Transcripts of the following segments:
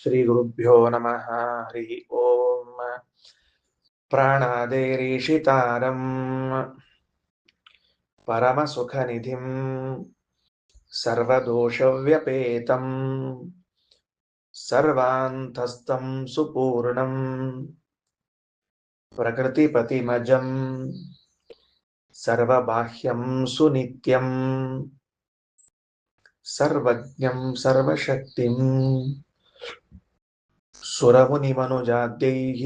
ಶ್ರೀ ಗುರುಭ್ಯೋ ನಮಃ. ಹರಿ ಓಂ. ಪ್ರಾಣಾದೇರೀಶಿತಾರಂ ಪರಮ ಸುಖ ನಿಧಿಂ ಸರ್ವದೋಷವ್ಯಪೇತಂ ಸರ್ವಾಂತಸ್ಥಂ ಸುಪೂರ್ಣಂ ಪ್ರಕೃತಿಪತಿಮಜಂ ಸರ್ವಬಾಹ್ಯಂ ಸುನಿತ್ಯಂ ಸರ್ವಜ್ಞಂ ಸರ್ವಶಕ್ತಿಂ ಸುರಮುನಿಮನುಜಾದ್ಯೈಃ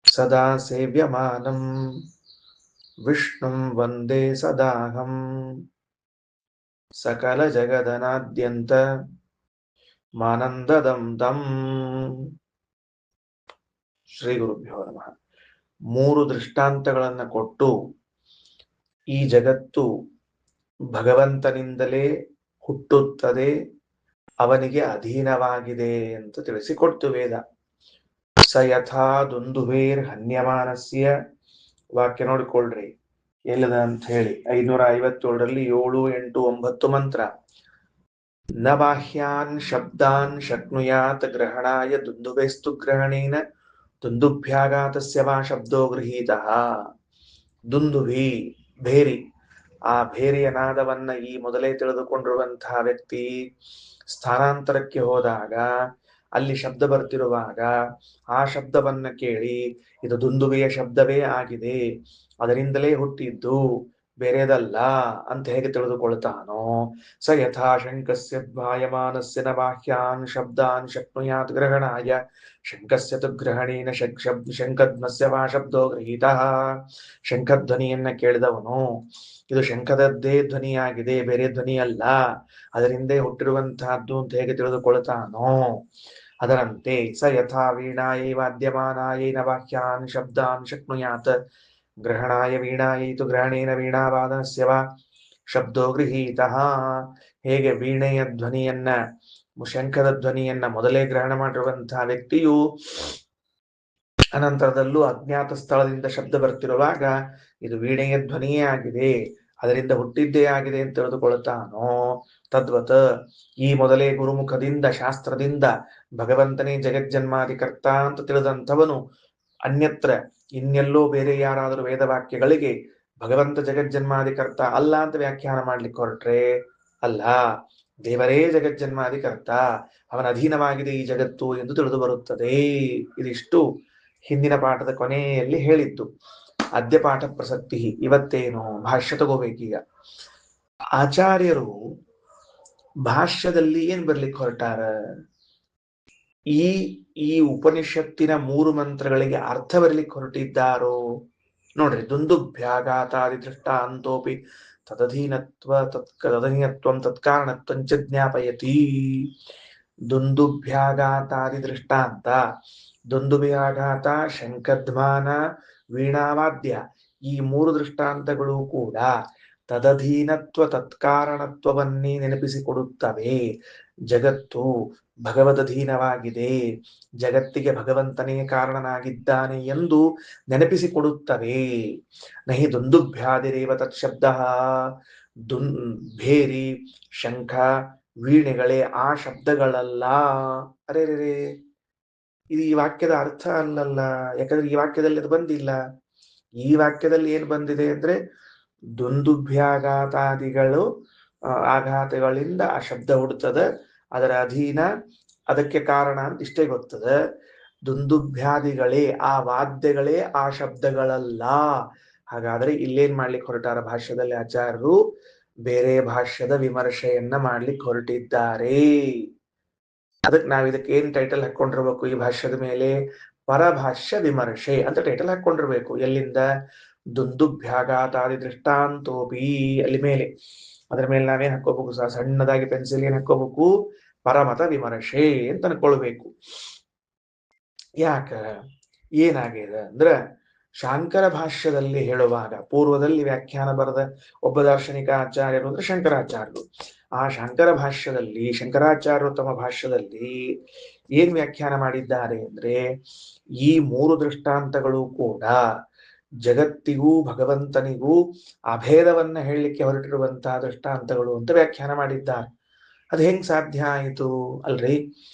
ಸದಾ ಸೇವ್ಯಮಾನಂ ವಿಷ್ಣುಂ ವಂದೇ ಸದಾಹಂ ಸಕಲ ಜಗದನಾದ್ಯಂತ ಮಾನಂದದಂ ತಂ. ಶ್ರೀ ಗುರುಭ್ಯೋ ನಮಃ. ಮೂರು ದೃಷ್ಟಾಂತಗಳನ್ನು ಕೊಟ್ಟು ಈ ಜಗತ್ತು ಭಗವಂತನಿಂದಲೇ ಹುಟ್ಟುತ್ತದೆ, ಅವನಿಗೆ ಅಧೀನವಾಗಿದೆ ಅಂತ ತಿಳಿಸಿಕೊಡ್ತು ವೇದ. ಸ ಯಥಾ ದುಂದುಭೇರ್ ಹನ್ಯಮಾನಸ್ಯ ವಾಕ್ಯ ನೋಡಿಕೊಳ್ಳ್ರಿ ಎಲ್ಲದ ಅಂತ ಹೇಳಿ 557ರಲ್ಲಿ 7, 8, 9 ಮಂತ್ರ. ನ ಬಾಹ್ಯಾನ್ ಶಬ್ದಾನ್ ಶಕ್ನುಯಾತ್ ಗ್ರಹಣಾಯ ದುಂದುಭೇಸ್ತು ಗ್ರಹಣೇನ ದುಂದುಭ್ಯಾಘಾತಸ್ಯ ವಾ ಶಬ್ದೋ ಗೃಹೀತಃ. ದುಂದುಭಿ ಭೇರಿ, ಆ ಭೇರಿಯ ನಾದವನ್ನ ಈ ಮೊದಲೇ ತಿಳಿದುಕೊಂಡಿರುವಂತಹ ವ್ಯಕ್ತಿ ಸ್ಥಾನಾಂತರಕ್ಕೆ ಹೋದಾಗ ಅಲ್ಲಿ ಶಬ್ದ ಬರ್ತಿರುವಾಗ ಆ ಶಬ್ದವನ್ನ ಕೇಳಿ ಇದು ದುಂದುಭೆಯ ಶಬ್ದವೇ ಆಗಿದೆ, ಅದರಿಂದಲೇ ಹುಟ್ಟಿದ್ದು, ಬೇರೆದಲ್ಲ ಅಂತ ಹೇಗೆ ತಿಳಿದುಕೊಳ್ತಾನೋ, ಸ ಯಥಾ ಶಂಕಸ್ಯ ಧ್ವಾಯಮಾನಸ್ಯ ನ ಬಾಹ್ಯಾನ್ ಶಬ್ದಾನ್ ಶಕ್ನುಯಾತ್ ಗ್ರಹಣಾಯ ಶಂಕಸ್ಯ ತು ಗ್ರಹಣೇನ ಶಂಖಧ್ವಸ್ಯ ವಾ ಶಬ್ದೋ ಗೃಹೀತಃ. ಶಂಖಧ್ವನಿಯನ್ನ ಕೇಳಿದವನು ಇದು ಶಂಖದದ್ದೇ ಧ್ವನಿಯಾಗಿದೆ, ಬೇರೆ ಧ್ವನಿಯಲ್ಲ, ಅದರಿಂದೇ ಹುಟ್ಟಿರುವಂತಹದ್ದು ಅಂತ ಹೇಗೆ ತಿಳಿದುಕೊಳ್ತಾನೋ, ಅದರಂತೆ ಸ ಯಥಾ ವೀಣಾಯೈ ವಾದ್ಯಮಾನಾಯೈ ನ ಬಾಹ್ಯಾನ್ ಶಬ್ದಾನ್ ಶಕ್ನುಯಾತ್ ಗ್ರಹಣಾಯ ವೀಣಾಯೈ ತು ಗ್ರಹಣೇನ ವೀಣಾವಾದನಸ್ಯ ವಾ ಶಬ್ದೋ ಗೃಹೀತಃ. ಹೇಗೆ ವೀಣೆಯ ಧ್ವನಿಯನ್ನ, ಶಂಖದ ಧ್ವನಿಯನ್ನ ಮೊದಲೇ ಗ್ರಹಣ ಮಾಡಿರುವಂತಹ ವ್ಯಕ್ತಿಯು ಅನಂತರದಲ್ಲೂ ಅಜ್ಞಾತ ಸ್ಥಳದಿಂದ ಶಬ್ದ ಬರ್ತಿರುವಾಗ ಇದು ವೀಣೆಯ ಧ್ವನಿಯೇ ಆಗಿದೆ, ಅದರಿಂದ ಹುಟ್ಟಿದ್ದೇ ಆಗಿದೆ ಅಂತ ತಿಳಿದುಕೊಳ್ತಾನೋ, ತದ್ವತ್ ಈ ಮೊದಲೇ ಗುರುಮುಖದಿಂದ ಶಾಸ್ತ್ರದಿಂದ ಭಗವಂತನೇ ಜಗಜ್ಜನ್ಮಾಧಿಕರ್ತ ಅಂತ ತಿಳಿದಂಥವನು ಅನ್ಯತ್ರ ಇನ್ನೆಲ್ಲೋ ಬೇರೆ ಯಾರಾದರೂ ವೇದವಾಕ್ಯಗಳಿಗೆ ಭಗವಂತ ಜಗಜ್ಜನ್ಮಾಧಿಕರ್ತ ಅಲ್ಲ ಅಂತ ವ್ಯಾಖ್ಯಾನ ಮಾಡ್ಲಿಕ್ಕೆ ಹೊರಟ್ರೆ ಅಲ್ಲ, ದೇವರೇ ಜಗಜ್ಜನ್ಮಾಧಿಕರ್ತ, ಅವನ ಅಧೀನವಾಗಿದೆ ಈ ಜಗತ್ತು ಎಂದು ತಿಳಿದು ಬರುತ್ತದೆ. ಇದಿಷ್ಟು ಹಿಂದಿನ ಪಾಠದ ಕೊನೆಯಲ್ಲಿ ಹೇಳಿದ್ದು. ಅದ್ಯ ಪಾಠ ಪ್ರಸಕ್ತಿ. ಇವತ್ತೇನು ಭಾಷ್ಯ ತಗೋಬೇಕೀಗ. ಆಚಾರ್ಯರು ಭಾಷ್ಯದಲ್ಲಿ ಏನ್ ಬರ್ಲಿಕ್ಕೆ ಹೊರಟಾರ, ಈ ಈ ಉಪನಿಷತ್ತಿನ 3 ಮಂತ್ರಗಳಿಗೆ ಅರ್ಥ ಬರ್ಲಿಕ್ಕೆ ಹೊರಟಿದ್ದಾರೋ ನೋಡ್ರಿ. ದುಂದುಭ್ಯಾಘಾತಾದಿ ದೃಷ್ಟಾಂತೋಪಿ ತದಧೀನತ್ವಂ ತತ್ಕಾರಣತ್ವಂಚ ಜ್ಞಾಪಯತಿ. ದುಂದುಭ್ಯಾಘಾತಾದಿ ದೃಷ್ಟಾಂತ, ದುಂದುಭ್ಯಾಘಾತ, ಶಂಖಧ್ಮಾನ, ವೀಣಾವಾದ್ಯ, ಈ 3 ದೃಷ್ಟಾಂತಗಳು ಕೂಡ ತದಧೀನತ್ವ ತತ್ಕಾರಣತ್ವವನ್ನೇ ನೆನಪಿಸಿಕೊಡುತ್ತವೆ. ಜಗತ್ತು ಭಗವದಧೀನವಾಗಿದೆ, ಜಗತ್ತಿಗೆ ಭಗವಂತನೇ ಕಾರಣನಾಗಿದ್ದಾನೆ ಎಂದು ನೆನಪಿಸಿಕೊಡುತ್ತವೆ. ನಹಿ ದುಂದುಭ್ಯಾದಿರೇವ ತತ್ಶಬ್ದ. ಭೇರಿ, ಶಂಖ, ವೀಣೆಗಳೇ ಆ ಶಬ್ದಗಳಲ್ಲ. ಅರೆ ಇದು ಈ ವಾಕ್ಯದ ಅರ್ಥ ಅಲ್ಲಲ್ಲ, ಯಾಕಂದ್ರೆ ಈ ವಾಕ್ಯದಲ್ಲಿ ಅದು ಬಂದಿಲ್ಲ. ಈ ವಾಕ್ಯದಲ್ಲಿ ಏನ್ ಬಂದಿದೆ ಅಂದ್ರೆ ದುಂದುಭ್ಯಾಘಾತಾದಿಗಳು ಆಘಾತಗಳಿಂದ ಆ ಶಬ್ದ ಹುಡ್ತದ, ಅದರ ಅಧೀನ, ಅದಕ್ಕೆ ಕಾರಣ ಅಂತ ಇಷ್ಟೇ ಗೊತ್ತದ. ದುಂದುಭ್ಯಾದಿಗಳೇ, ಆ ವಾದ್ಯಗಳೇ ಆ ಶಬ್ದಗಳಲ್ಲ. ಹಾಗಾದ್ರೆ ಇಲ್ಲೇನ್ ಮಾಡ್ಲಿಕ್ಕೆ ಹೊರಟಾರ ಭಾಷ್ಯದಲ್ಲಿ ಆಚಾರ್ಯರು? ಬೇರೆ ಭಾಷ್ಯದ ವಿಮರ್ಶೆಯನ್ನ ಮಾಡ್ಲಿಕ್ಕೆ ಹೊರಟಿದ್ದಾರೆ. ಅದಕ್ಕೆ ನಾವ್ ಇದಕ್ಕೆ ಏನ್ ಟೈಟಲ್ ಹಾಕೊಂಡಿರ್ಬೇಕು ಈ ಭಾಷ್ಯದ ಮೇಲೆ? ಪರಭಾಷ್ಯ ವಿಮರ್ಶೆ ಅಂತ ಟೈಟಲ್ ಹಾಕೊಂಡಿರ್ಬೇಕು. ಎಲ್ಲಿಂದ? ದುಂದುಭ್ಯಾಘಾತಾದಿ ದೃಷ್ಟಾಂತೋಪಿ, ಅಲ್ಲಿ ಮೇಲೆ ಅದ್ರ ಮೇಲೆ ನಾವೇನ್ ಹಾಕೋಬೇಕು? ಸಣ್ಣದಾಗಿ ಪೆನ್ಸಿಲ್ ಏನ್ ಹಾಕೋಬೇಕು? ಪರಮತ ವಿಮರ್ಶೆ ಅಂತ ಅನ್ಕೊಳ್ಬೇಕು. ಯಾಕ ಏನಾಗಿದೆ ಅಂದ್ರ, ಶಾಂಕರ ಭಾಷ್ಯದಲ್ಲಿ ಹೇಳುವಾಗ ಪೂರ್ವದಲ್ಲಿ ವ್ಯಾಖ್ಯಾನ ಬರೆದ ಒಬ್ಬ ದಾರ್ಶನಿಕ ಆಚಾರ್ಯರು ಅಂದ್ರೆ ಶಂಕರಾಚಾರ್ಯರು. ಆ ಶಂಕರ ಭಾಷ್ಯದಲ್ಲಿ, ಶಂಕರಾಚಾರ್ಯರು ತಮ್ಮ ಭಾಷ್ಯದಲ್ಲಿ ಏನ್ ವ್ಯಾಖ್ಯಾನ ಮಾಡಿದ್ದಾರೆ ಅಂದ್ರೆ, ಈ 3 ದೃಷ್ಟಾಂತಗಳು ಕೂಡ ಜಗತ್ತಿಗೂ ಭಗವಂತನಿಗೂ ಅಭೇದವನ್ನ ಹೇಳಲಿಕ್ಕೆ ಹೊರಟಿರುವಂತಹ ದೃಷ್ಟಾಂತಗಳು ಅಂತ ವ್ಯಾಖ್ಯಾನ ಮಾಡಿದ್ದಾರೆ. ಅದು ಹೆಂಗ್ ಸಾಧ್ಯ ಆಯಿತು ಅಲ್ರಿ?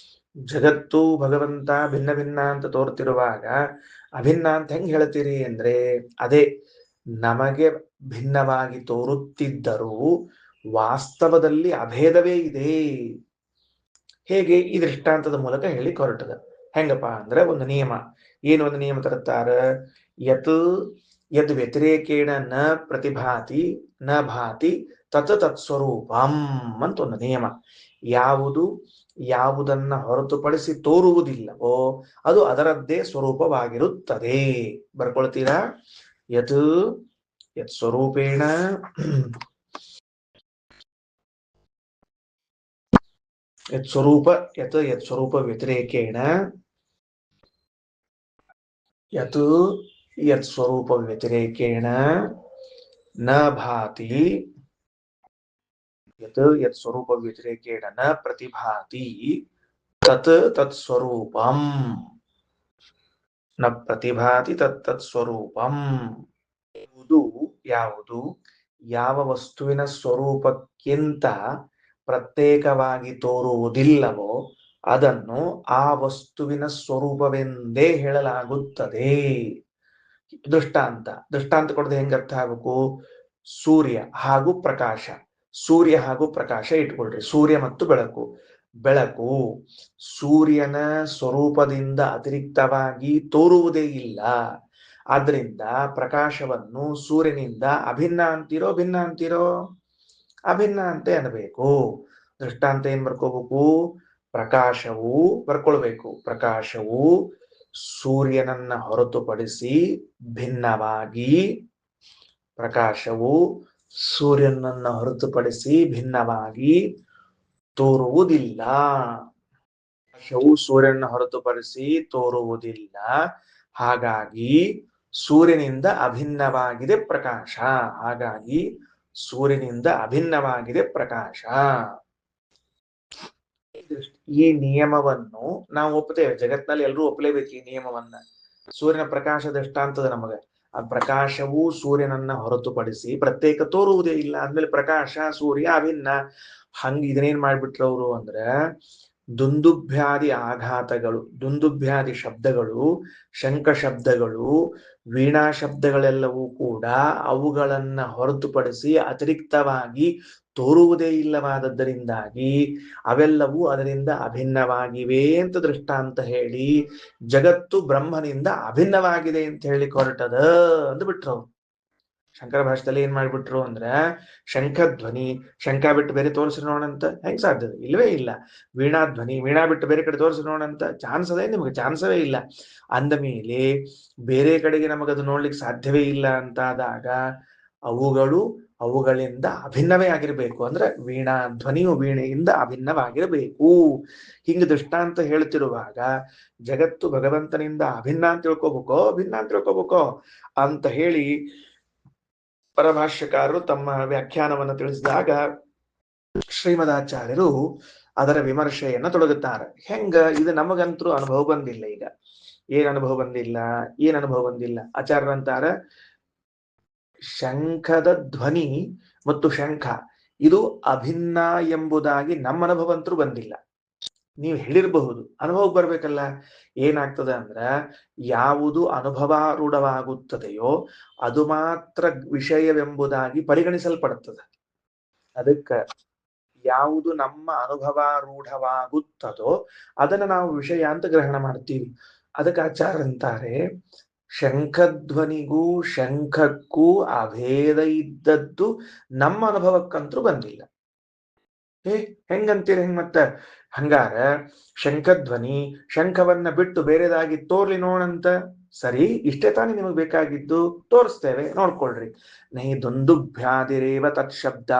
ಜಗತ್ತು ಭಗವಂತ ಭಿನ್ನ ಭಿನ್ನ ಅಂತ ತೋರ್ತಿರುವಾಗ ಅಭಿನ್ನ ಅಂತ ಹೆಂಗ್ ಹೇಳ್ತೀರಿ ಅಂದ್ರೆ, ಅದೇ ನಮಗೆ ಭಿನ್ನವಾಗಿ ತೋರುತ್ತಿದ್ದರೂ ವಾಸ್ತವದಲ್ಲಿ ಅಭೇದವೇ ಇದೆ. ಹೇಗೆ? ಈ ದೃಷ್ಟಾಂತದ ಮೂಲಕ ಹೇಳಿ ಹೊರಟದ. ಹೆಂಗಪ್ಪ ಅಂದ್ರೆ ಒಂದು ನಿಯಮ. ಏನು ಒಂದು ನಿಯಮ ತರುತ್ತಾರ? ಯತ್ ಯದ್ ವ್ಯತಿರೇಕೇಣ ನ ಪ್ರತಿಭಾತಿ ನ ಭಾತಿ ತತ್ ತತ್ಸ್ವರೂಪಂ ಅಂತ ಒಂದು ನಿಯಮ. ಯಾವುದು ಯಾವುದನ್ನ ಹೊರತುಪಡಿಸಿ ತೋರುವುದಿಲ್ಲವೋ ಅದು ಅದರದ್ದೇ ಸ್ವರೂಪವಾಗಿರುತ್ತದೆ. ಬರ್ಕೊಳ್ತೀರಾ? ಯತ್ ಯತ್ ಸ್ವರೂಪೇಣ ಯತ್ ಸ್ವರೂಪ ಯತ್ ಸ್ವರೂಪ ವ್ಯತಿರೇಕೇಣ ಯತ್ ಯತ್ ಸ್ವರೂಪ ವ್ಯತಿರೇಕೇಣ ನ ಭಾತಿ ಯತ್ ಯತ್ ಸ್ವರೂಪ ವ್ಯತಿರೇಕೇಣ ನ ಪ್ರತಿಭಾತಿ ತತ್ ತತ್ ಸ್ವರೂಪಂ ನ ಪ್ರತಿಭಾತಿ ತತ್ ತತ್ ಸ್ವರೂಪಂ. ಯಾವುದು ಯಾವ ವಸ್ತುವಿನ ಸ್ವರೂಪಕ್ಕಿಂತ ಪ್ರತ್ಯೇಕವಾಗಿ ತೋರುವುದಿಲ್ಲವೋ ಅದನ್ನು ಆ ವಸ್ತುವಿನ ಸ್ವರೂಪವೆಂದೇ ಹೇಳಲಾಗುತ್ತದೆ. ದೃಷ್ಟಾಂತ ಕೊಡದೆ ಹೆಂಗ ಅರ್ಥ ಆಗಬೇಕು? ಸೂರ್ಯ ಹಾಗೂ ಪ್ರಕಾಶ. ಸೂರ್ಯ ಹಾಗೂ ಪ್ರಕಾಶ ಇಟ್ಕೊಳ್ರಿ. ಸೂರ್ಯ ಮತ್ತು ಬೆಳಕು. ಬೆಳಕು ಸೂರ್ಯನ ಸ್ವರೂಪದಿಂದ ಅತಿರಿಕ್ತವಾಗಿ ತೋರುವುದೇ ಇಲ್ಲ. ಆದ್ರಿಂದ ಪ್ರಕಾಶವನ್ನು ಸೂರ್ಯನಿಂದ ಅಭಿನ್ನ ಅಂತೀರೋ ಭಿನ್ನ ಅಂತೀರೋ? ಅಭಿನ್ನ ಅಂತೆ ಅನ್ಬೇಕು. ದೃಷ್ಟಾಂತ ಏನ್ ಬರ್ಕೋಬೇಕು? ಪ್ರಕಾಶವು ಬರ್ಕೊಳ್ಬೇಕು. ಪ್ರಕಾಶವು ಸೂರ್ಯನನ್ನ ಹೊರತುಪಡಿಸಿ ಭಿನ್ನವಾಗಿ ಪ್ರಕಾಶವು ಸೂರ್ಯನನ್ನ ಹೊರತುಪಡಿಸಿ ಭಿನ್ನವಾಗಿ ತೋರುವುದಿಲ್ಲ. ಪ್ರಕಾಶವು ಸೂರ್ಯನ ಹೊರತುಪಡಿಸಿ ತೋರುವುದಿಲ್ಲ. ಹಾಗಾಗಿ ಸೂರ್ಯನಿಂದ ಅಭಿನ್ನವಾಗಿದೆ ಪ್ರಕಾಶ. ಹಾಗಾಗಿ ಸೂರ್ಯನಿಂದ ಅಭಿನ್ನವಾಗಿದೆ ಪ್ರಕಾಶ. ಈ ನಿಯಮವನ್ನು ನಾವು ಒಪ್ಪುತ್ತೇವೆ. ಜಗತ್ತಿನಲ್ಲಿ ಎಲ್ಲರೂ ಒಪ್ಪಲೇಬೇಕು ಈ ನಿಯಮವನ್ನ. ಸೂರ್ಯನ ಪ್ರಕಾಶ ದೃಷ್ಟಾಂತದ ನಮಗೆ. ಆ ಪ್ರಕಾಶವು ಸೂರ್ಯನನ್ನ ಹೊರತುಪಡಿಸಿ ಪ್ರತ್ಯೇಕ ತೋರುವುದೇ ಇಲ್ಲ. ಆದ್ಮೇಲೆ ಪ್ರಕಾಶ ಸೂರ್ಯ ಅಭಿನ್ನ. ಹಂಗ ಇದನ್ನೇನ್ ಮಾಡ್ಬಿಟ್ರು ಅವರು ಅಂದ್ರೆ, ದುಂದುಭ್ಯಾದಿ ಆಘಾತಗಳು, ದುಂದುಭ್ಯಾದಿ ಶಬ್ದಗಳು, ಶಂಖ ಶಬ್ದಗಳು, ವೀಣಾ ಶಬ್ದಗಳೆಲ್ಲವೂ ಕೂಡ ಅವುಗಳನ್ನ ಹೊರತುಪಡಿಸಿ ಅತಿರಿಕ್ತವಾಗಿ ತೋರುವುದೇ ಇಲ್ಲವಾದದ್ದರಿಂದಾಗಿ ಅವೆಲ್ಲವೂ ಅದರಿಂದ ಅಭಿನ್ನವಾಗಿವೆ ಅಂತ ದೃಷ್ಟಾಂತ ಹೇಳಿ ಜಗತ್ತು ಬ್ರಹ್ಮನಿಂದ ಅಭಿನ್ನವಾಗಿದೆ ಅಂತ ಹೇಳಿ ಹೊರಟದ ಅಂದ್ಬಿಟ್ರು. ಶಂಕರ ಭಾಷೆದಲ್ಲಿ ಏನ್ ಮಾಡ್ಬಿಟ್ರು ಅಂದ್ರೆ, ಶಂಖಧ್ವನಿ ಶಂಖ ಬಿಟ್ಟು ಬೇರೆ ತೋರಿಸಿ ನೋಡಂತ ಹೆಂಗ್ ಸಾಧ್ಯ? ಇಲ್ಲವೇ ಇಲ್ಲ. ವೀಣಾಧ್ವನಿ ವೀಣಾ ಬಿಟ್ಟು ಬೇರೆ ಕಡೆ ತೋರಿಸಿ ನೋಡಂತ ಚಾನ್ಸ್ ಅದೇ? ನಿಮ್ಗೆ ಚಾನ್ಸವೇ ಇಲ್ಲ. ಅಂದ ಮೇಲೆ ಬೇರೆ ಕಡೆಗೆ ನಮಗದು ನೋಡ್ಲಿಕ್ಕೆ ಸಾಧ್ಯವೇ ಇಲ್ಲ ಅಂತಾದಾಗ ಅವುಗಳು ಅವುಗಳಿಂದ ಅಭಿನ್ನವೇ ಆಗಿರ್ಬೇಕು. ಅಂದ್ರೆ ವೀಣಾ ಧ್ವನಿಯು ವೀಣೆಯಿಂದ ಅಭಿನ್ನವಾಗಿರಬೇಕು. ಹಿಂಗ ದೃಷ್ಟಾಂತ ಹೇಳ್ತಿರುವಾಗ ಜಗತ್ತು ಭಗವಂತನಿಂದ ಅಭಿನ್ನ ಅಂತ ತಿಳ್ಕೊಬೇಕೋ ಭಿನ್ನ ಅಂತ ತಿಳ್ಕೊಬೇಕೋ ಅಂತ ಹೇಳಿ ಪರಭಾಷ್ಯಕಾರರು ತಮ್ಮ ವ್ಯಾಖ್ಯಾನವನ್ನು ತಿಳಿಸಿದಾಗ ಶ್ರೀಮದಾಚಾರ್ಯರು ಅದರ ವಿಮರ್ಶೆಯನ್ನ ತೊಡಗುತ್ತಾರೆ. ಹೆಂಗ? ಇದು ನಮಗಂತರೂ ಅನುಭವ ಬಂದಿಲ್ಲ. ಈಗ ಏನ್ ಅನುಭವ ಬಂದಿಲ್ಲ? ಆಚಾರ್ಯರಂತಾರ, ಶಂಖದ ಧ್ವನಿ ಮತ್ತು ಶಂಖ ಇದು ಅಭಿನ್ನ ಎಂಬುದಾಗಿ ನಮ್ಮ ಅನುಭವ ಅಂತರೂ ಬಂದಿಲ್ಲ. ನೀವು ಹೇಳಿರಬಹುದು, ಅನುಭವ ಬರ್ಬೇಕಲ್ಲ. ಏನಾಗ್ತದೆ ಅಂದ್ರ, ಯಾವುದು ಅನುಭವಾರೂಢವಾಗುತ್ತದೆಯೋ ಅದು ಮಾತ್ರ ವಿಷಯವೆಂಬುದಾಗಿ ಪರಿಗಣಿಸಲ್ಪಡುತ್ತದೆ. ಅದಕ್ಕ ಯಾವುದು ನಮ್ಮ ಅನುಭವಾರೂಢವಾಗುತ್ತದೋ ಅದನ್ನ ನಾವು ವಿಷಯ ಅಂತ ಗ್ರಹಣ ಮಾಡ್ತೀವಿ. ಅದಕ್ಕೆ ಆಚಾರ್ಯರಂತಾರೆ, ಶಂಖಧ್ವನಿಗೂ ಶಂಖಕ್ಕೂ ಅಭೇದ ಇದ್ದದ್ದು ನಮ್ಮ ಅನುಭವಕ್ಕಂತೂ ಬಂದಿಲ್ಲ. ಹೆಂಗಂತೀರಿ? ಹೆಂಗ್ ಮತ್ತ? ಹಂಗಾರ ಶಂಖಧ್ವನಿ ಶಂಖವನ್ನ ಬಿಟ್ಟು ಬೇರೆದಾಗಿ ತೋರ್ಲಿ ನೋಡಂತ. ಸರಿ, ಇಷ್ಟೇ ತಾನೇ ನಿಮಗೆ ಬೇಕಾಗಿದ್ದು? ತೋರಿಸ್ತೇವೆ, ನೋಡ್ಕೊಳ್ರಿ. ನೈ ದುಂದುಭ್ಯಾದಿರೇವ ತತ್ ಶಬ್ದ.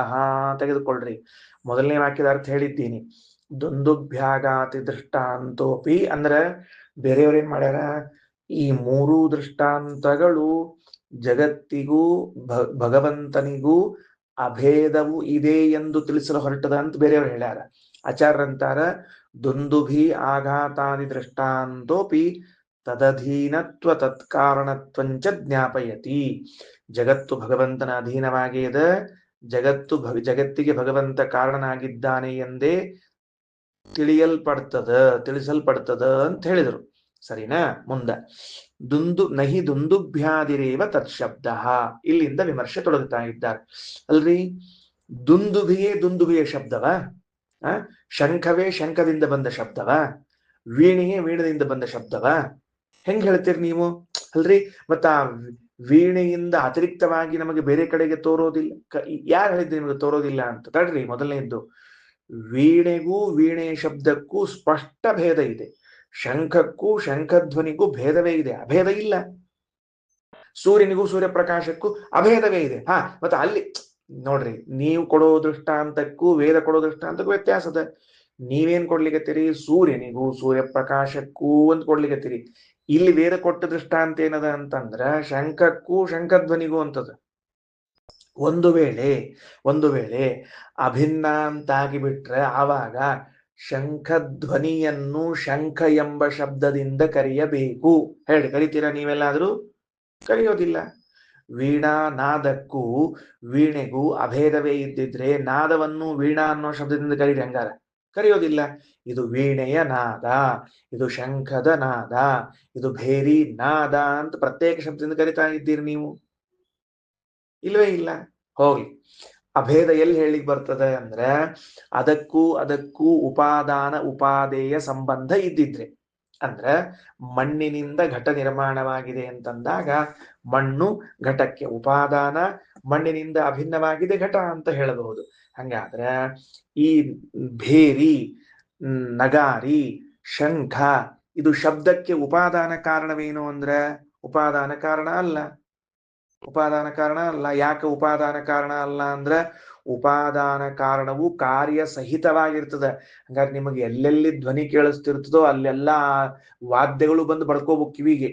ತೆಗೆದುಕೊಳ್ರಿ. ಮೊದಲನೇ ವಾಕ್ಯದ ಅರ್ಥ ಹೇಳಿದ್ದೀನಿ. ದುಂದುಭ್ಯಾಗಾತಿ ದೃಷ್ಟಾಂತೋಪಿ ಅಂದ್ರೆ ಬೇರೆಯವ್ರೇನ್ ಮಾಡ್ಯಾರ? ಈ ಮೂರೂ ದೃಷ್ಟಾಂತಗಳು ಜಗತ್ತಿಗೂ ಭಗವಂತನಿಗೂ ಅಭೇದವು ಇದೆ ಎಂದು ತಿಳಿಸಲು ಹೊರಟದ ಅಂತ ಬೇರೆಯವರು ಹೇಳ್ಯಾರ. ಆಚಾರ್ಯರಂತಾರ, ದುಂದುಭಿ ಆಘಾತಾದಿ ದೃಷ್ಟಾಂತೋಪಿ ತದಧೀನತ್ವ ತತ್ಕಾರಣತ್ವಂಚ ಜ್ಞಾಪಯತಿ. ಜಗತ್ತು ಭಗವಂತನ ಅಧೀನವಾಗಿದೆ, ಜಗತ್ತಿಗೆ ಭಗವಂತ ಕಾರಣನಾಗಿದ್ದಾನೆ ಎಂದೇ ತಿಳಿಸಲ್ಪಡ್ತದ ಅಂತ ಹೇಳಿದ್ರು. ಸರಿನಾ? ಮುಂದೆ ನಹಿ ದುಂದುಭ್ಯಾದಿರೇವ ತತ್ಶಬ್ದ. ಇಲ್ಲಿಂದ ವಿಮರ್ಶೆ ತೊಡಗುತ್ತಾ ಇದ್ದಾರೆ. ಅಲ್ರಿ, ದುಂದುಭಿಯೇ ಶಬ್ದವ? ಶಂಖವೇ ಶಂಖದಿಂದ ಬಂದ ಶಬ್ದವ? ವೀಣೆಯೇ ವೀಣದಿಂದ ಬಂದ ಶಬ್ದವ? ಹೆಂಗ್ ಹೇಳ್ತೀರಿ ನೀವು? ಅಲ್ರಿ, ಮತ್ತ ಆ ವೀಣೆಯಿಂದ ಅತಿರಿಕ್ತವಾಗಿ ನಮಗೆ ಬೇರೆ ಕಡೆಗೆ ತೋರೋದಿಲ್ಲ. ಯಾರು ಹೇಳಿದ್ರಿ ನಿಮಗೆ ತೋರೋದಿಲ್ಲ ಅಂತ? ತಡ್ರಿ, ಮೊದಲನೇದ್ದು, ವೀಣೆಗೂ ವೀಣೆಯ ಶಬ್ದಕ್ಕೂ ಸ್ಪಷ್ಟ ಭೇದ ಇದೆ. ಶಂಖಕ್ಕೂ ಶಂಖಧ್ವನಿಗೂ ಭೇದವೇ ಇದೆ, ಅಭೇದ ಇಲ್ಲ. ಸೂರ್ಯನಿಗೂ ಸೂರ್ಯಪ್ರಕಾಶಕ್ಕೂ ಅಭೇದವೇ ಇದೆ. ಮತ್ತೆ ಅಲ್ಲಿ ನೋಡ್ರಿ, ನೀವು ಕೊಡೋ ದೃಷ್ಟಾಂತಕ್ಕೂ ವೇದ ಕೊಡೋ ದೃಷ್ಟಾಂತಕ್ಕೂ ವ್ಯತ್ಯಾಸದ. ನೀವೇನ್ ಕೊಡ್ಲಿಕ್ಕತ್ತೀರಿ? ಸೂರ್ಯನಿಗೂ ಸೂರ್ಯಪ್ರಕಾಶಕ್ಕೂ ಅಂತ ಕೊಡ್ಲಿಕ್ಕತ್ತೀರಿ. ಇಲ್ಲಿ ವೇದ ಕೊಟ್ಟ ದೃಷ್ಟಾಂತ ಏನದ ಅಂತಂದ್ರ ಶಂಖಕ್ಕೂ ಶಂಖಧ್ವನಿಗೂ ಅಂತದ. ಒಂದು ವೇಳೆ ಅಭಿನ್ನ ಅಂತಾಗಿ ಬಿಟ್ರೆ ಆವಾಗ ಶಂಖಧ್ವನಿಯನ್ನು ಶಂಖ ಎಂಬ ಶಬ್ದದಿಂದ ಕರೆಯಬೇಕು. ಹೇಳಿ, ಕರಿತೀರಾ ನೀವೆಲ್ಲಾದ್ರೂ? ಕರೆಯೋದಿಲ್ಲ. ವೀಣಾ ನಾದಕ್ಕೂ ವೀಣೆಗೂ ಅಭೇದವೇ ಇದ್ದಿದ್ರೆ ನಾದವನ್ನು ವೀಣಾ ಅನ್ನೋ ಶಬ್ದದಿಂದ ಕರೀರಿ, ಹಂಗಾರ ಕರೆಯೋದಿಲ್ಲ. ಇದು ವೀಣೆಯ ನಾದ, ಇದು ಶಂಖದ ನಾದ, ಇದು ಭೇರಿ ನಾದ ಅಂತ ಪ್ರತ್ಯೇಕ ಶಬ್ದದಿಂದ ಕರಿತಾ ಇದ್ದೀರಿ ನೀವು? ಇಲ್ವೇ ಇಲ್ಲ. ಹೋಗ್ಲಿ, ಅಭೇದ ಎಲ್ಲಿ ಹೇಳಿಕ್ ಬರ್ತದೆ ಅಂದ್ರೆ ಅದಕ್ಕೂ ಉಪಾದಾನ ಉಪಾದೇಯ ಸಂಬಂಧ ಇದ್ದಿದ್ರೆ. ಅಂದ್ರೆ ಮಣ್ಣಿನಿಂದ ಘಟ ನಿರ್ಮಾಣವಾಗಿದೆ ಅಂತಂದಾಗ ಮಣ್ಣು ಘಟಕ್ಕೆ ಉಪಾದಾನ, ಮಣ್ಣಿನಿಂದ ಅಭಿನ್ನವಾಗಿದೆ ಘಟ ಅಂತ ಹೇಳಬಹುದು. ಹಂಗಾದ್ರೆ ಈ ಭೇರಿ, ನಗಾರಿ, ಶಂಖ ಇದು ಶಬ್ದಕ್ಕೆ ಉಪಾದಾನ ಕಾರಣವೇನು ಅಂದ್ರೆ ಉಪಾದಾನ ಕಾರಣ ಅಲ್ಲ. ಯಾಕೆ ಉಪಾದಾನ ಕಾರಣ ಅಲ್ಲ ಅಂದ್ರೆ ಉಪಾದಾನ ಕಾರಣವು ಕಾರ್ಯ ಸಹಿತವಾಗಿರ್ತದೆ. ಹಂಗಾರೆ ನಿಮಗೆ ಎಲ್ಲೆಲ್ಲಿ ಧ್ವನಿ ಕೇಳಿಸ್ತಿರ್ತದೋ ಅಲ್ಲೆಲ್ಲ ವಾದ್ಯಗಳು ಬಂದು ಬಡ್ಕೋಬೇಕು ಕಿವಿಗೆ.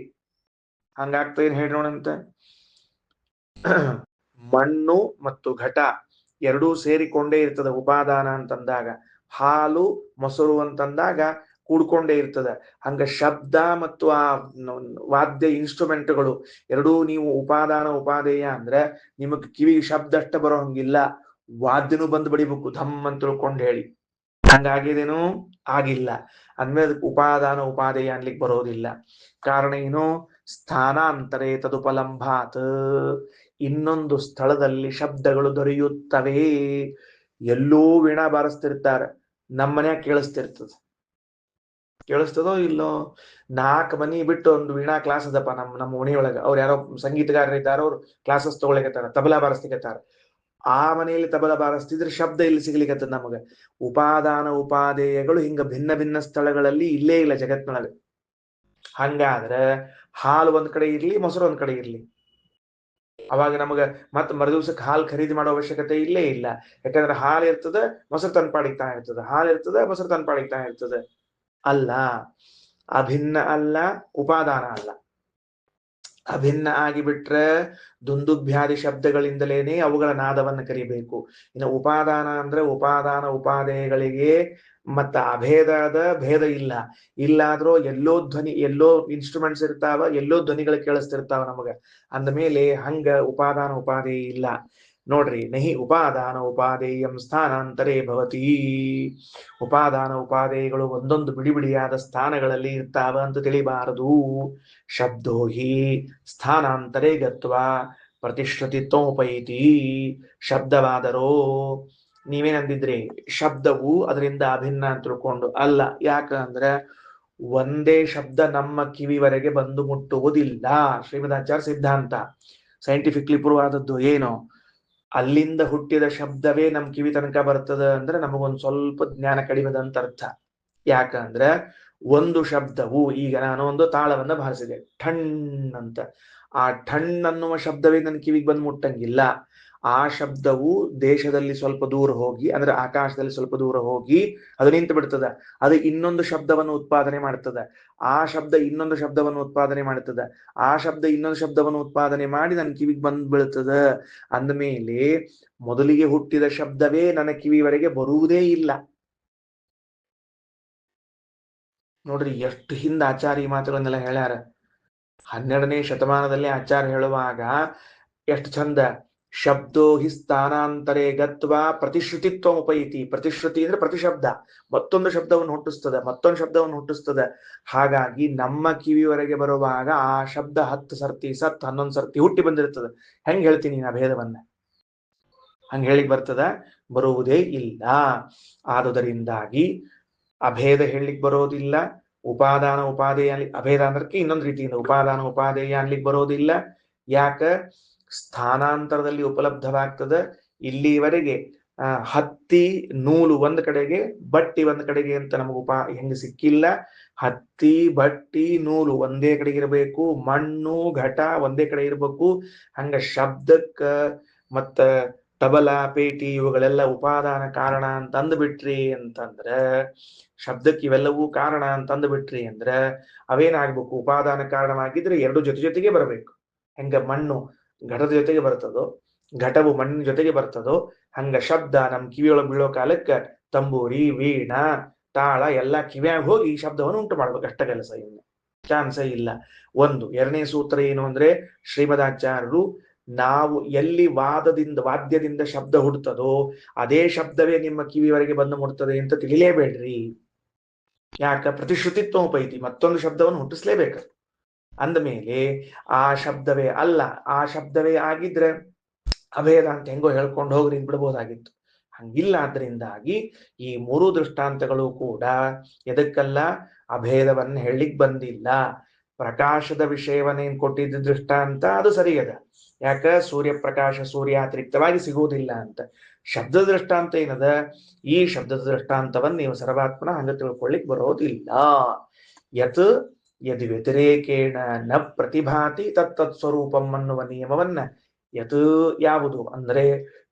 ಹಂಗಾಗ್ತಾ ಏನ್ ಹೇಳೋಣಂತ. ಮಣ್ಣು ಮತ್ತು ಘಟ ಎರಡೂ ಸೇರಿಕೊಂಡೇ ಇರ್ತದೆ ಉಪಾದಾನ ಅಂತಂದಾಗ. ಹಾಲು ಮೊಸರು ಅಂತಂದಾಗ ಕೂಡ್ಕೊಂಡೇ ಇರ್ತದೆ. ಹಂಗ ಶಬ್ದ ಮತ್ತು ಆ ವಾದ್ಯ ಇನ್ಸ್ಟ್ರೂಮೆಂಟ್ಗಳು ಎರಡೂ ನೀವು ಉಪಾದಾನ ಉಪಾದೇಯ ಅಂದ್ರೆ ನಿಮಗ್ ಕಿವಿಗೆ ಶಬ್ದ ಅಷ್ಟ ಬರೋ ಹಂಗಿಲ್ಲ, ವಾದ್ಯನೂ ಬಂದು ಬಡಿಬೇಕು ಧಮ್ ಅಂತ ತಿಳ್ಕೊಂಡು ಹೇಳಿ. ಹಂಗಾಗಿದೇನು? ಆಗಿಲ್ಲ. ಅಂದ್ಮೇಲೆ ಅದಕ್ಕೆ ಉಪಾದಾನ ಉಪಾದೇಯ ಅನ್ಲಿಕ್ಕೆ ಬರೋದಿಲ್ಲ. ಕಾರಣ ಏನು? ಸ್ಥಾನಾಂತರೇ ತದುಪಲಂಭಾತ್, ಇನ್ನೊಂದು ಸ್ಥಳದಲ್ಲಿ ಶಬ್ದಗಳು ದೊರೆಯುತ್ತವೆ. ಎಲ್ಲೋ ವೀಣಾ ಬಾರಿಸ್ತಿರ್ತಾರೆ, ನಮ್ಮನ್ಯಾಗ ಕೇಳಿಸ್ತದೋ ಇಲ್ಲೋ? 4 ಮನಿ ಬಿಟ್ಟು ಒಂದು ವೀಣಾ ಕ್ಲಾಸ್ ಅದಪ್ಪ ನಮ್ಮ ಮನೆಯೊಳಗ. ಅವ್ರು ಯಾರೋ ಸಂಗೀತಗಾರರು ಇದ್ದಾರ, ಅವ್ರು ಕ್ಲಾಸಸ್ ತಗೊಳಕತ್ತಾರ, ತಬಲಾ ಬಾರಿಸ್ಲಿಕತ್ತಾರ. ಆ ಮನೆಯಲ್ಲಿ ತಬಲಾ ಬಾರಿಸ್ತಿದ್ರೆ ಶಬ್ದ ಇಲ್ಲಿ ಸಿಗ್ಲಿಕ್ಕತ್ತದ ನಮಗ. ಉಪಾದಾನ ಉಪಾದೇಯಗಳು ಹಿಂಗ ಭಿನ್ನ ಭಿನ್ನ ಸ್ಥಳಗಳಲ್ಲಿ ಇಲ್ಲೇ ಇಲ್ಲ ಜಗತ್ನೊಳಗೆ. ಹಂಗಾದ್ರೆ ಹಾಲು ಒಂದ್ ಕಡೆ ಇರ್ಲಿ, ಮೊಸರು ಒಂದ್ ಕಡೆ ಇರ್ಲಿ, ಅವಾಗ ನಮಗ ಮತ್ ಮರುದಿವ್ಸಕ್ಕೆ ಹಾಲು ಖರೀದಿ ಮಾಡೋ ಅವಶ್ಯಕತೆ ಇಲ್ಲೇ ಇಲ್ಲ. ಯಾಕಂದ್ರೆ ಹಾಲು ಇರ್ತದೆ, ಮೊಸರು ತನ್ಪಾಡಿಗ್ತಾ ಇರ್ತದೆ, ಹಾಲು ಇರ್ತದೆ, ಮೊಸರು ತನ್ಪಾಡಿಗ್ತಾ ಇರ್ತದೆ. ಅಲ್ಲ, ಅಭಿನ್ನ ಅಲ್ಲ, ಉಪಾದಾನ ಅಲ್ಲ. ಅಭಿನ್ನ ಆಗಿಬಿಟ್ರೆ ದುಂದುಭ್ಯಾದಿ ಶಬ್ದಗಳಿಂದಲೇನೆ ಅವುಗಳ ನಾದವನ್ನು ಕರಿಬೇಕು. ಇನ್ನು ಉಪಾದಾನ ಅಂದ್ರೆ ಉಪಾದಾನ ಉಪಾದೇಯಗಳಿಗೆ ಮತ್ತ ಅಭೇದದ ಭೇದ ಇಲ್ಲ. ಇಲ್ಲಾದ್ರೂ ಎಲ್ಲೋ ಇನ್ಸ್ಟ್ರೂಮೆಂಟ್ಸ್ ಇರ್ತಾವ, ಎಲ್ಲೋ ಧ್ವನಿಗಳು ಕೇಳಿಸ್ತಿರ್ತಾವ ನಮಗ. ಅಂದ ಮೇಲೆ ಹಂಗ ಉಪಾದಾನ ಉಪಾದೇಯ ಇಲ್ಲ. ನೋಡ್ರಿ, ನಹಿ ಉಪಾದಾನ ಉಪಾದೇಯಂ ಸ್ಥಾನಾಂತರೇ ಭವತಿ. ಉಪಾದಾನ ಉಪಾದೇಯಗಳು ಒಂದೊಂದು ಬಿಡಿಬಿಡಿಯಾದ ಸ್ಥಾನಗಳಲ್ಲಿ ಇರ್ತಾವ ಅಂತ ತಿಳಿಬಾರದು. ಶಬ್ದೋ ಹಿ ಸ್ಥಾನಾಂತರೇ ಗತ್ವಾ ಪ್ರತಿಶ್ರುತಿತ್ವೋಪೈತಿ. ಶಬ್ದವಾದರೋ ನೀವೇನಂದಿದ್ರಿ? ಶಬ್ದವು ಅದರಿಂದ ಅಭಿನ್ನ ಅಂತ ತಿಳ್ಕೊಂಡು ಅಲ್ಲ. ಯಾಕಂದ್ರೆ ಒಂದೇ ಶಬ್ದ ನಮ್ಮ ಕಿವಿವರೆಗೆ ಬಂದು ಮುಟ್ಟುವುದಿಲ್ಲ. ಶ್ರೀಮದಾಚಾರ್ಯ ಸಿದ್ಧಾಂತ ಸೈಂಟಿಫಿಕ್ಲಿ ಪ್ರೂವ್ ಆದದ್ದು ಏನು? ಅಲ್ಲಿಂದ ಹುಟ್ಟಿದ ಶಬ್ದವೇ ನಮ್ ಕಿವಿ ತನಕ ಬರ್ತದ ಅಂದ್ರೆ ನಮಗೊಂದು ಸ್ವಲ್ಪ ಜ್ಞಾನ ಕಡಿಮೆದಂತ ಅರ್ಥ. ಯಾಕಂದ್ರೆ ಒಂದು ಶಬ್ದವು, ಈಗ ನಾನು ಒಂದು ತಾಳವನ್ನ ಬಾರಿಸಿದೆ, ಠಣ್ ಅಂತ. ಆ ಠಣ್ ಅನ್ನುವ ಶಬ್ದವೇ ನನ್ನ ಕಿವಿಗೆ ಬಂದು ಮುಟ್ಟಂಗಿಲ್ಲ. ಆ ಶಬ್ದವು ದೇಶದಲ್ಲಿ ಸ್ವಲ್ಪ ದೂರ ಹೋಗಿ, ಅಂದ್ರೆ ಆಕಾಶದಲ್ಲಿ ಸ್ವಲ್ಪ ದೂರ ಹೋಗಿ ಅದು ನಿಂತು ಬಿಡ್ತದ. ಅದು ಇನ್ನೊಂದು ಶಬ್ದವನ್ನು ಉತ್ಪಾದನೆ ಮಾಡ್ತದೆ. ಆ ಶಬ್ದ ಇನ್ನೊಂದು ಶಬ್ದವನ್ನು ಉತ್ಪಾದನೆ ಮಾಡ್ತದೆ. ಆ ಶಬ್ದ ಇನ್ನೊಂದು ಶಬ್ದವನ್ನು ಉತ್ಪಾದನೆ ಮಾಡಿ ನನ್ನ ಕಿವಿಗೆ ಬಂದ್ ಬೀಳ್ತದ. ಅಂದಮೇಲೆ ಮೊದಲಿಗೆ ಹುಟ್ಟಿದ ಶಬ್ದವೇ ನನ್ನ ಕಿವಿವರೆಗೆ ಬರುವುದೇ ಇಲ್ಲ. ನೋಡ್ರಿ, ಎಷ್ಟು ಹಿಂದ ಆಚಾರ್ಯ ಈ ಮಾತುಗಳನ್ನೆಲ್ಲ ಹೇಳ್ಯಾರ. 12ನೇ ಶತಮಾನದಲ್ಲಿ ಆಚಾರ್ಯ ಹೇಳುವಾಗ ಎಷ್ಟು ಚಂದ ಶಬ್ದೋ ಹಿ ಸ್ಥಾನಾಂತರೇ ಗತ್ವಾ ಪ್ರತಿಶ್ರುತಿತ್ವ ಉಪೈತಿ. ಪ್ರತಿಶ್ರುತಿ ಅಂದ್ರೆ ಪ್ರತಿಶಬ್ದ, ಮತ್ತೊಂದು ಶಬ್ದವನ್ನು ಹುಟ್ಟಿಸ್ತದೆ, ಮತ್ತೊಂದು ಶಬ್ದವನ್ನು ಹುಟ್ಟಿಸ್ತದೆ. ಹಾಗಾಗಿ ನಮ್ಮ ಕಿವಿಯವರೆಗೆ ಬರುವಾಗ ಆ ಶಬ್ದ 10 ಸರ್ತಿ 11 ಸರ್ತಿ ಹುಟ್ಟಿ ಬಂದಿರ್ತದೆ. ಹೆಂಗ್ ಹೇಳ್ತೀನಿ ನಾ ಭೇದವನ್ನ? ಹಂಗ ಹೇಳಿಕ್ ಬರ್ತದ? ಬರುವುದೇ ಇಲ್ಲ. ಆದುದರಿಂದಾಗಿ ಅಭೇದ ಹೇಳಲಿಕ್ಕೆ ಬರೋದಿಲ್ಲ. ಉಪಾದಾನ ಉಪಾದೇಯ ಅಭೇದ ಅಂದ್ರಕ್ಕೆ ಇನ್ನೊಂದು ರೀತಿಯಿಂದ ಉಪಾದಾನ ಉಪಾದೇಯ ಅನ್ಲಿಕ್ಕೆ ಬರೋದಿಲ್ಲ. ಯಾಕ? ಸ್ಥಾನಾಂತರದಲ್ಲಿ ಉಪಲಬ್ಧವಾಗ್ತದೆ. ಇಲ್ಲಿವರೆಗೆ ಹತ್ತಿ ನೂಲು ಒಂದ್ ಕಡೆಗೆ, ಬಟ್ಟಿ ಒಂದ್ ಕಡೆಗೆ ಅಂತ ನಮಗ ಹೆಂಗ ಸಿಕ್ಕಿಲ್ಲ. ಹತ್ತಿ ಬಟ್ಟಿ ನೂಲು ಒಂದೇ ಕಡೆಗೆ ಇರಬೇಕು, ಮಣ್ಣು ಘಟ ಒಂದೇ ಕಡೆ ಇರಬೇಕು. ಹಂಗ ಶಬ್ದಕ್ಕ ಮತ್ತ ತಬಲ ಪೇಟಿ ಇವುಗಳೆಲ್ಲ ಉಪಾದಾನ ಕಾರಣ ಅಂತ ಅಂದ್ಬಿಟ್ರಿ ಅಂತಂದ್ರ, ಶಬ್ದಕ್ಕೆ ಇವೆಲ್ಲವೂ ಕಾರಣ ಅಂತ ಅಂದ್ಬಿಟ್ರಿ ಅಂದ್ರ ಅವೇನಾಗ್ಬೇಕು? ಉಪಾದಾನ ಕಾರಣವಾಗಿದ್ರೆ ಎರಡು ಜೊತೆಗೆ ಬರಬೇಕು. ಹೆಂಗ ಮಣ್ಣು ಘಟದ ಜೊತೆಗೆ ಬರ್ತದೋ, ಘಟವು ಮಣ್ಣಿನ ಜೊತೆಗೆ ಬರ್ತದೋ, ಹಂಗ ಶಬ್ದ ನಮ್ ಕಿವಿಯೊಳಗೆ ಬೀಳೋ ಕಾಲಕ್ಕ ತಂಬೂರಿ ವೀಣ ತಾಳ ಎಲ್ಲ ಕಿವಿಯಾಗ ಹೋಗಿ ಈ ಶಬ್ದವನ್ನು ಉಂಟು ಮಾಡ್ಬೇಕು. ಅಷ್ಟ ಕೆಲಸ, ಇನ್ನು ಚಾನ್ಸೇ ಇಲ್ಲ. ಒಂದು. ಎರಡನೇ ಸೂತ್ರ ಏನು ಅಂದ್ರೆ, ಶ್ರೀಮದಾಚಾರ್ಯರು ನಾವು ಎಲ್ಲಿ ವಾದ್ಯದಿಂದ ಶಬ್ದ ಹುಡ್ತದೋ ಅದೇ ಶಬ್ದವೇ ನಿಮ್ಮ ಕಿವಿಯವರೆಗೆ ಬಂದು ಮುಡ್ತದೆ ಅಂತ ತಿಳಿಲೇಬೇಡ್ರಿ. ಯಾಕ? ಪ್ರತಿಶ್ರುತಿತ್ವ ಉಪೈತಿ. ಮತ್ತೊಂದು ಶಬ್ದವನ್ನು ಹುಟ್ಟಿಸ್ಲೇಬೇಕು. ಅಂದ ಮೇಲೆ ಆ ಶಬ್ದವೇ ಅಲ್ಲ, ಆ ಶಬ್ದವೇ ಆಗಿದ್ರೆ ಅಭೇದ ಅಂತ ಹೆಂಗೋ ಹೇಳ್ಕೊಂಡು ಹೋಗ್ರಿ ಬಿಡ್ಬೋದಾಗಿತ್ತು. ಹಂಗಿಲ್ಲ. ಆದ್ರಿಂದಾಗಿ ಈ ಮೂರು ದೃಷ್ಟಾಂತಗಳು ಕೂಡ ಎದಕ್ಕಲ್ಲ? ಅಭೇದವನ್ನು ಹೇಳಲಿಕ್ ಬಂದಿಲ್ಲ. ಪ್ರಕಾಶದ ವಿಷಯವನ್ನೇನ್ ಕೊಟ್ಟಿದ್ದ ದೃಷ್ಟಾಂತ ಅದು ಸರಿಯದ. ಯಾಕ? ಸೂರ್ಯಪ್ರಕಾಶ ಸೂರ್ಯಾತಿರಿಕ್ತವಾಗಿ ಸಿಗುವುದಿಲ್ಲ ಅಂತ. ಶಬ್ದದ ದೃಷ್ಟಾಂತ ಏನದ? ಈ ಶಬ್ದದ ದೃಷ್ಟಾಂತವನ್ನು ನೀವು ಸರ್ವಾತ್ಮನ ಹಂಗ ತಿಳ್ಕೊಳ್ಳಿಕ್ ಬರೋದಿಲ್ಲ. ಯತ್ ಯದ್ ವ್ಯತಿರೇಕೇಣ ನ ಪ್ರತಿಭಾತಿ ತತ್ತತ್ ಸ್ವರೂಪಂ ಅನ್ನುವ ನಿಯಮವನ್ನ, ಯತ್ ಯಾವುದು ಅಂದ್ರೆ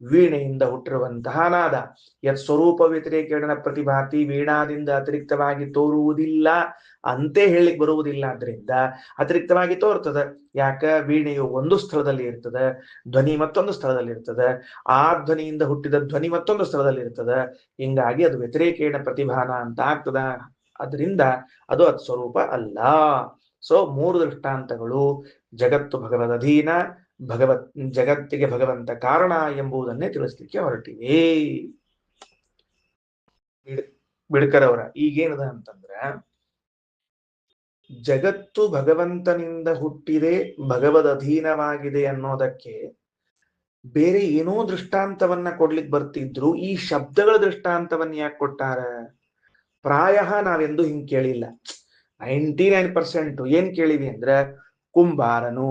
ವೀಣೆಯಿಂದ ಹುಟ್ಟಿರುವಂತಹ ನಾದ, ಯತ್ ಸ್ವರೂಪ ವ್ಯತಿರೇಕೇಣ ಪ್ರತಿಭಾತಿ, ವೀಣಾದಿಂದ ಅತಿರಿಕ್ತವಾಗಿ ತೋರುವುದಿಲ್ಲ ಅಂತೆ ಹೇಳಲಿಕ್ಕೆ ಬರುವುದಿಲ್ಲ. ಆದ್ರಿಂದ ಅತಿರಿಕ್ತವಾಗಿ ತೋರ್ತದೆ. ಯಾಕ? ವೀಣೆಯು ಒಂದು ಸ್ಥಳದಲ್ಲಿ ಇರ್ತದೆ, ಧ್ವನಿ ಮತ್ತೊಂದು ಸ್ಥಳದಲ್ಲಿ ಇರ್ತದೆ, ಆ ಧ್ವನಿಯಿಂದ ಹುಟ್ಟಿದ ಧ್ವನಿ ಮತ್ತೊಂದು ಸ್ಥಳದಲ್ಲಿ ಇರ್ತದೆ. ಹಿಂಗಾಗಿ ಅದು ವ್ಯತಿರೇಕೇಣ ಪ್ರತಿಭಾನ ಅಂತ ಆಗ್ತದ. ಅದರಿಂದ ಅದು ಸ್ವರೂಪ ಅಲ್ಲ. ಸೊ ಮೂರು ದೃಷ್ಟಾಂತಗಳು ಜಗತ್ತು ಭಗವದಧೀನ, ಜಗತ್ತಿಗೆ ಭಗವಂತ ಕಾರಣ ಎಂಬುದನ್ನೇ ತಿಳಿಸ್ಲಿಕ್ಕೆ ಹೊರಟಿವೆ. ಬಿಡ್ಕರವರ ಈಗೇನದ ಅಂತಂದ್ರ, ಜಗತ್ತು ಭಗವಂತನಿಂದ ಹುಟ್ಟಿದೆ, ಭಗವದಧೀನವಾಗಿದೆ ಅನ್ನೋದಕ್ಕೆ ಬೇರೆ ಏನೋ ದೃಷ್ಟಾಂತವನ್ನ ಕೊಡ್ಲಿಕ್ಕೆ ಬರ್ತಿದ್ರು. ಈ ಶಬ್ದಗಳ ದೃಷ್ಟಾಂತವನ್ನ ಯಾಕೆ ಕೊಟ್ಟಾರ? ಪ್ರಾಯ ನಾವೆಂದು ಹಿಂಗ್ ಕೇಳಿಲ್ಲ. 99% ಏನ್ ಕೇಳಿವಿ ಅಂದ್ರೆ, ಕುಂಬಾರನು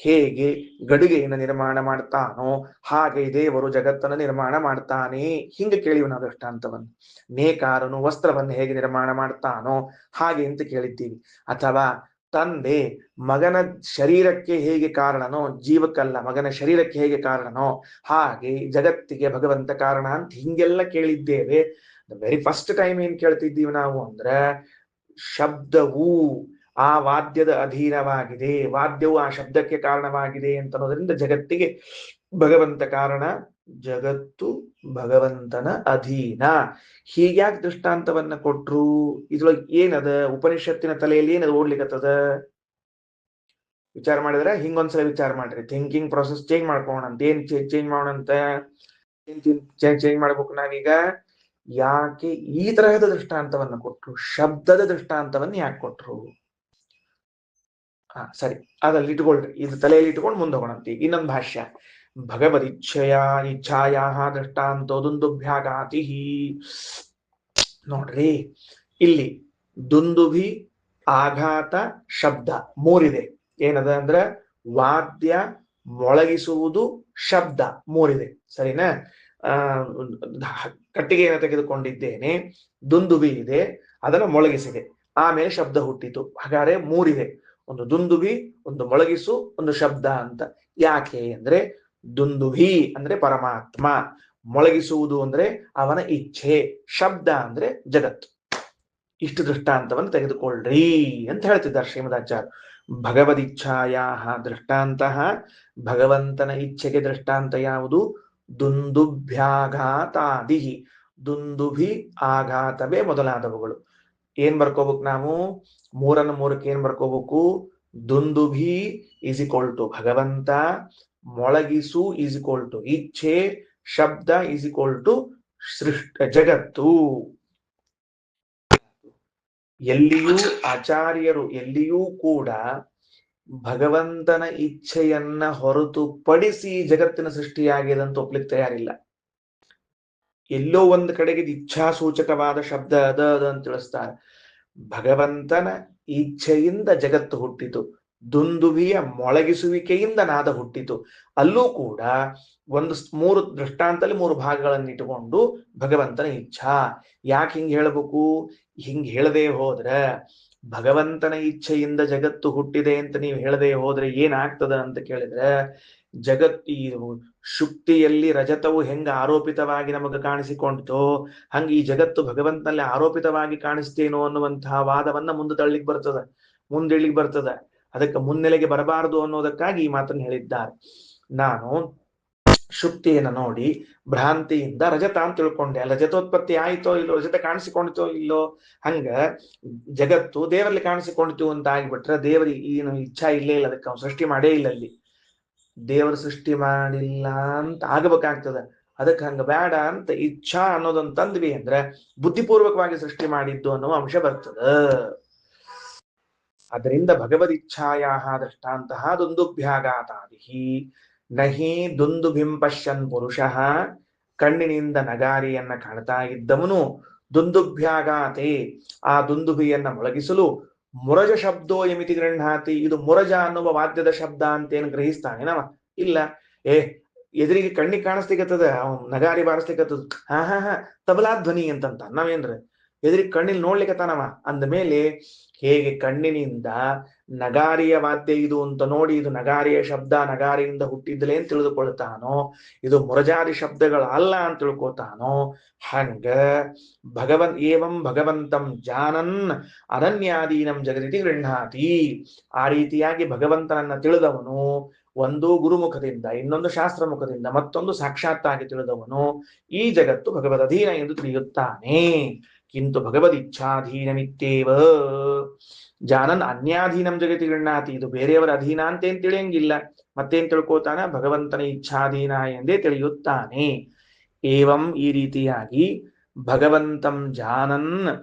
ಹೇಗೆ ಗಡಿಗೆಯನ್ನು ನಿರ್ಮಾಣ ಮಾಡ್ತಾನೋ ಹಾಗೆ ದೇವರು ಜಗತ್ತನ್ನು ನಿರ್ಮಾಣ ಮಾಡ್ತಾನೆ, ಹಿಂಗ ಕೇಳಿವಿ ನಾವು ದೃಷ್ಟಾಂತವನ್ನು. ನೇಕಾರನು ವಸ್ತ್ರವನ್ನು ಹೇಗೆ ನಿರ್ಮಾಣ ಮಾಡ್ತಾನೋ ಹಾಗೆ ಅಂತ ಕೇಳಿದ್ದೀವಿ. ಅಥವಾ ತಂದೆ ಮಗನ ಶರೀರಕ್ಕೆ ಹೇಗೆ ಕಾರಣನೋ, ಜೀವಕ್ಕಲ್ಲ ಮಗನ ಶರೀರಕ್ಕೆ ಹೇಗೆ ಕಾರಣನೋ ಹಾಗೆ ಜಗತ್ತಿಗೆ ಭಗವಂತ ಕಾರಣ ಅಂತ ಹಿಂಗೆಲ್ಲ ಕೇಳಿದ್ದೇವೆ. ವೆರಿ ಫಸ್ಟ್ ಟೈಮ್ ಏನ್ ಕೇಳ್ತಿದ್ದೀವಿ ನಾವು ಅಂದ್ರೆ, ಶಬ್ದವು ಆ ವಾದ್ಯದ ಅಧೀನವಾಗಿದೆ, ವಾದ್ಯವು ಆ ಶಬ್ದಕ್ಕೆ ಕಾರಣವಾಗಿದೆ ಅಂತ ಅನ್ನೋದ್ರಿಂದ ಜಗತ್ತಿಗೆ ಭಗವಂತ ಕಾರಣ, ಜಗತ್ತು ಭಗವಂತನ ಅಧೀನ. ಹೀಗ್ಯಾಕೆ ದೃಷ್ಟಾಂತವನ್ನ ಕೊಟ್ರು? ಇದ್ರೊಳಗೆ ಏನದ? ಉಪನಿಷತ್ತಿನ ತಲೆಯಲ್ಲಿ ಏನದ ಓಡ್ಲಿಕ್ಕತ್ತದ? ವಿಚಾರ ಮಾಡಿದ್ರೆ ಹಿಂಗೊಂದ್ಸಲ ವಿಚಾರ ಮಾಡ್ರಿ. ಥಿಂಕಿಂಗ್ ಪ್ರೊಸೆಸ್ ಚೇಂಜ್ ಮಾಡ್ಕೋಣ ಅಂತ. ಏನ್ ಚೇಂಜ್ ಮಾಡೋಣಂತ? ಚೇಂಜ್ ಮಾಡ್ಬೇಕು ನಾವೀಗ. ಯಾಕೆ ಈ ತರಹದ ದೃಷ್ಟಾಂತವನ್ನ ಕೊಟ್ರು? ಶಬ್ದದ ದೃಷ್ಟಾಂತವನ್ನ ಯಾಕೆ ಕೊಟ್ರು? ಸರಿ, ಅದಲ್ಲಿ ಇಟ್ಕೊಳ್ರಿ, ಇದು ತಲೆಯಲ್ಲಿ ಇಟ್ಕೊಂಡು ಮುಂದೆ ಹೋಗೋಣಂತೆ. ಇನ್ನೊಂದು ಭಾಷ್ಯ, ಇಚ್ಛಾಯಾ ದೃಷ್ಟಾಂತೋ ದುಂದುಭ್ಯಾಘಾತಿ. ನೋಡ್ರಿ, ಇಲ್ಲಿ ದುಂದುಭಿ, ಆಘಾತ, ಶಬ್ದ ಮೂರಿದೆ. ಏನದ ಅಂದ್ರ ವಾದ್ಯ, ಮೊಳಗಿಸುವುದು, ಶಬ್ದ ಮೂರಿದೆ. ಸರಿನಾ? ಕಟ್ಟಿಗೆಯನ್ನು ತೆಗೆದುಕೊಂಡಿದ್ದೇನೆ, ದುಂದುಭಿ ಇದೆ, ಅದನ್ನು ಮೊಳಗಿಸಿದೆ, ಆಮೇಲೆ ಶಬ್ದ ಹುಟ್ಟಿತು. ಹಾಗಾದ್ರೆ ಮೂರಿದೆ. ಒಂದು ದುಂದುಭಿ, ಒಂದು ಮೊಳಗಿಸು, ಒಂದು ಶಬ್ದ ಅಂತ. ಯಾಕೆ ಅಂದ್ರೆ, ದುಂದುಭಿ ಅಂದ್ರೆ ಪರಮಾತ್ಮ, ಮೊಳಗಿಸುವುದು ಅಂದ್ರೆ ಅವನ ಇಚ್ಛೆ, ಶಬ್ದ ಅಂದ್ರೆ ಜಗತ್ತು. ಇಷ್ಟು ದೃಷ್ಟಾಂತವನ್ನು ತೆಗೆದುಕೊಳ್ಳ್ರಿ ಅಂತ ಹೇಳ್ತಿದ್ದಾರೆ ಶ್ರೀಮದಾಚಾರ್ಯ. ಭಗವದಿಚ್ಛಾಯಾ ದೃಷ್ಟಾಂತ, ಭಗವಂತನ ಇಚ್ಛೆಗೆ ದೃಷ್ಟಾಂತ ಯಾವುದು? ದುಂದುಭ್ಯಾಘಾತಾದಿ. ದುಂದುಭಿ, ಆಘಾತವೇ ಮೊದಲಾದವುಗಳು. ಏನ್ ಬರ್ಕೋಬೇಕು ನಾವು? ಮೂರಕ್ಕೆ ಏನ್ ಬರ್ಕೋಬೇಕು? ದುಂದುಭಿ ಇಸ್ ಈಕ್ವಲ್ ಟು ಭಗವಂತ, ಮೊಳಗಿಸು ಈಸ್ ಈಕ್ವಲ್ ಟು ಇಚ್ಛೆ, ಶಬ್ದ ಈಸ್ ಈಕ್ವಲ್ ಟು ಜಗತ್ತು. ಎಲ್ಲಿಯೂ ಆಚಾರ್ಯರು ಎಲ್ಲಿಯೂ ಕೂಡ ಭಗವಂತನ ಇಚ್ಛೆಯನ್ನ ಹೊರತುಪಡಿಸಿ ಜಗತ್ತಿನ ಸೃಷ್ಟಿಯಾಗಿದೆ ಅಂತ ಒಪ್ಲಿಕ್ಕೆ ತಯಾರಿಲ್ಲ. ಎಲ್ಲೋ ಒಂದು ಕಡೆಗೆ ಇಚ್ಛಾಸೂಚಕವಾದ ಶಬ್ದ ಅದ ಅಂತ ತಿಳಿಸ್ತಾರೆ. ಭಗವಂತನ ಇಚ್ಛೆಯಿಂದ ಜಗತ್ತು ಹುಟ್ಟಿತು, ದುಂದುಭಿಯ ಮೊಳಗಿಸುವಿಕೆಯಿಂದ ನಾದ ಹುಟ್ಟಿತು. ಅಲ್ಲೂ ಕೂಡ ಒಂದು 3 ದೃಷ್ಟಾಂತದಲ್ಲಿ 3 ಭಾಗಗಳನ್ನು ಇಟ್ಟುಕೊಂಡು ಭಗವಂತನ ಇಚ್ಛಾ. ಯಾಕೆ ಹಿಂಗ್ ಹೇಳ್ಬೇಕು? ಹಿಂಗ್ ಹೇಳದೆ ಹೋದ್ರೆ, ಭಗವಂತನ ಇಚ್ಛೆಯಿಂದ ಜಗತ್ತು ಹುಟ್ಟಿದೆ ಅಂತ ನೀವು ಹೇಳದೆ ಹೋದ್ರೆ ಏನಾಗ್ತದ ಅಂತ ಕೇಳಿದ್ರೆ, ಜಗತ್ ಈ ಶುಕ್ತಿಯಲ್ಲಿ ರಜತವು ಹೆಂಗ ಆರೋಪಿತವಾಗಿ ನಮಗೆ ಕಾಣಿಸಿಕೊಂಡಿತೋ ಹಂಗ ಈ ಜಗತ್ತು ಭಗವಂತನಲ್ಲಿ ಆರೋಪಿತವಾಗಿ ಕಾಣಿಸ್ತೇನೋ ಅನ್ನುವಂತಹ ವಾದವನ್ನ ಮುಂದೆ ತಳ್ಳಿಕ್ ಬರ್ತದ, ಮುಂದಿಳಿಕ್ ಬರ್ತದ. ಅದಕ್ಕೆ ಮುನ್ನೆಲೆಗೆ ಬರಬಾರದು ಅನ್ನೋದಕ್ಕಾಗಿ ಈ ಮಾತನ್ನು ಹೇಳಿದ್ದಾರೆ. ನಾನು ಶುಕ್ತಿಯನ್ನು ನೋಡಿ ಭ್ರಾಂತಿಯಿಂದ ರಜತ ಅಂತ ತಿಳ್ಕೊಂಡೆ. ರಜತೋತ್ಪತ್ತಿ ಆಯ್ತೋ ಇಲ್ಲೋ, ರಜತ ಕಾಣಿಸಿಕೊಂಡಿತೋ ಇಲ್ಲೋ, ಹಂಗ ಜಗತ್ತು ದೇವರಲ್ಲಿ ಕಾಣಿಸಿಕೊಂಡಿತು ಅಂತ ಆಗಿಬಿಟ್ರೆ ದೇವರಿಗೆ ಏನು ಇಚ್ಛಾ ಇಲ್ಲೇ ಇಲ್ಲ, ಅದಕ್ಕೆ ಅವ್ನು ಸೃಷ್ಟಿ ಮಾಡೇ ಇಲ್ಲ. ಅಲ್ಲಿ ದೇವರು ಸೃಷ್ಟಿ ಮಾಡಿಲ್ಲ ಅಂತ ಆಗಬೇಕಾಗ್ತದ. ಅದಕ್ಕೆ ಹಂಗ ಬೇಡ ಅಂತ ಇಚ್ಛಾ ಅನ್ನೋದನ್ನ ತಂದ್ವಿ ಅಂದ್ರೆ ಬುದ್ಧಿಪೂರ್ವಕವಾಗಿ ಸೃಷ್ಟಿ ಮಾಡಿದ್ದು ಅನ್ನೋ ಅಂಶ ಬರ್ತದ. ಅದರಿಂದ ಭಗವದ್ ಇಚ್ಛಾಯಾ ದೃಷ್ಟಾಂತಹ ದುಂದುಭ್ಯಾಘಾತಾದಿ ನಹಿ ದುಂದುಭಿಂ ಪಶ್ಯನ್ ಪುರುಷಃ. ಕಣ್ಣಿನಿಂದ ನಗಾರಿಯನ್ನ ಕಾಣ್ತಾ ಇದ್ದವನು ದುಂದುಭ್ಯಾಘಾತೆ, ಆ ದುಂದುಭಿಯನ್ನ ಮೊಳಗಿಸಲು ಮುರಜ ಶಬ್ದೋ ಯಮಿತಿ ಗೃಹಾತಿ. ಇದು ಮುರಜ ಅನ್ನುವ ವಾದ್ಯದ ಶಬ್ದ ಅಂತೇನು ಗ್ರಹಿಸ್ತಾನೆ ನವ? ಇಲ್ಲ. ಎದುರಿಗೆ ಕಣ್ಣಿಗೆ ಕಾಣಿಸ್ಲಿಕ್ಕತ್ತದ, ಅವನ್ ನಗಾರಿ ಬಾರಿಸ್ಲಿಕ್ಕತ್ತದ, ಹಾ ತಬಲಾ ಧ್ವನಿ ಅಂತಂತ ನಾವೇನ್ರ ಎದುರಿಗೆ ಕಣ್ಣಿಲ್ ನೋಡ್ಲಿಕ್ಕತ್ತಾನವ. ಅಂದ ಮೇಲೆ ಹೇಗೆ ಕಣ್ಣಿನಿಂದ ನಗಾರಿಯ ವಾದ್ಯ ಇದು ಅಂತ ನೋಡಿ ಇದು ನಗಾರಿಯ ಶಬ್ದ, ನಗಾರಿಯಿಂದ ಹುಟ್ಟಿದ್ದಲೇ ಅಂತ ತಿಳಿದುಕೊಳ್ತಾನೋ, ಇದು ಮುರಜಾದಿ ಶಬ್ದಗಳ ಅಲ್ಲ ಅಂತ ತಿಳ್ಕೊತಾನೋ, ಹಂಗ ಏವಂ ಭಗವಂತಂ ಜಾನನ್ ಅನನ್ಯಾದೀನಂ ಜಗದಿತಿ ಗೃಹಾತಿ. ಆ ರೀತಿಯಾಗಿ ಭಗವಂತನನ್ನ ತಿಳಿದವನು ಒಂದು ಗುರುಮುಖದಿಂದ, ಇನ್ನೊಂದು ಶಾಸ್ತ್ರ ಮುಖದಿಂದ, ಮತ್ತೊಂದು ಸಾಕ್ಷಾತ್ತಾಗಿ ತಿಳಿದವನು ಈ ಜಗತ್ತು ಭಗವದ್ ಅಧೀನ ಎಂದು ತಿಳಿಯುತ್ತಾನೆ. ಕಿಂತು ಭಗವದ್ ಇಚ್ಛಾಧೀನಮಿತ್ತೇವ ಜಾನನ್ ಅನ್ಯಾಧೀನಂ ಜಗತಿ ಗೃಹಾತಿ. ಇದು ಬೇರೆಯವರ ಅಧೀನ ಅಂತೇನ್ ತಿಳಿಯಂಗಿಲ್ಲ. ಮತ್ತೇನ್ ತಿಳ್ಕೋತಾನ? ಭಗವಂತನ ಇಚ್ಛಾಧೀನ ಎಂದೇ ತಿಳಿಯುತ್ತಾನೆ. ಏವಂ ಈ ರೀತಿಯಾಗಿ ಭಗವಂತಂ ಜಾನನ್,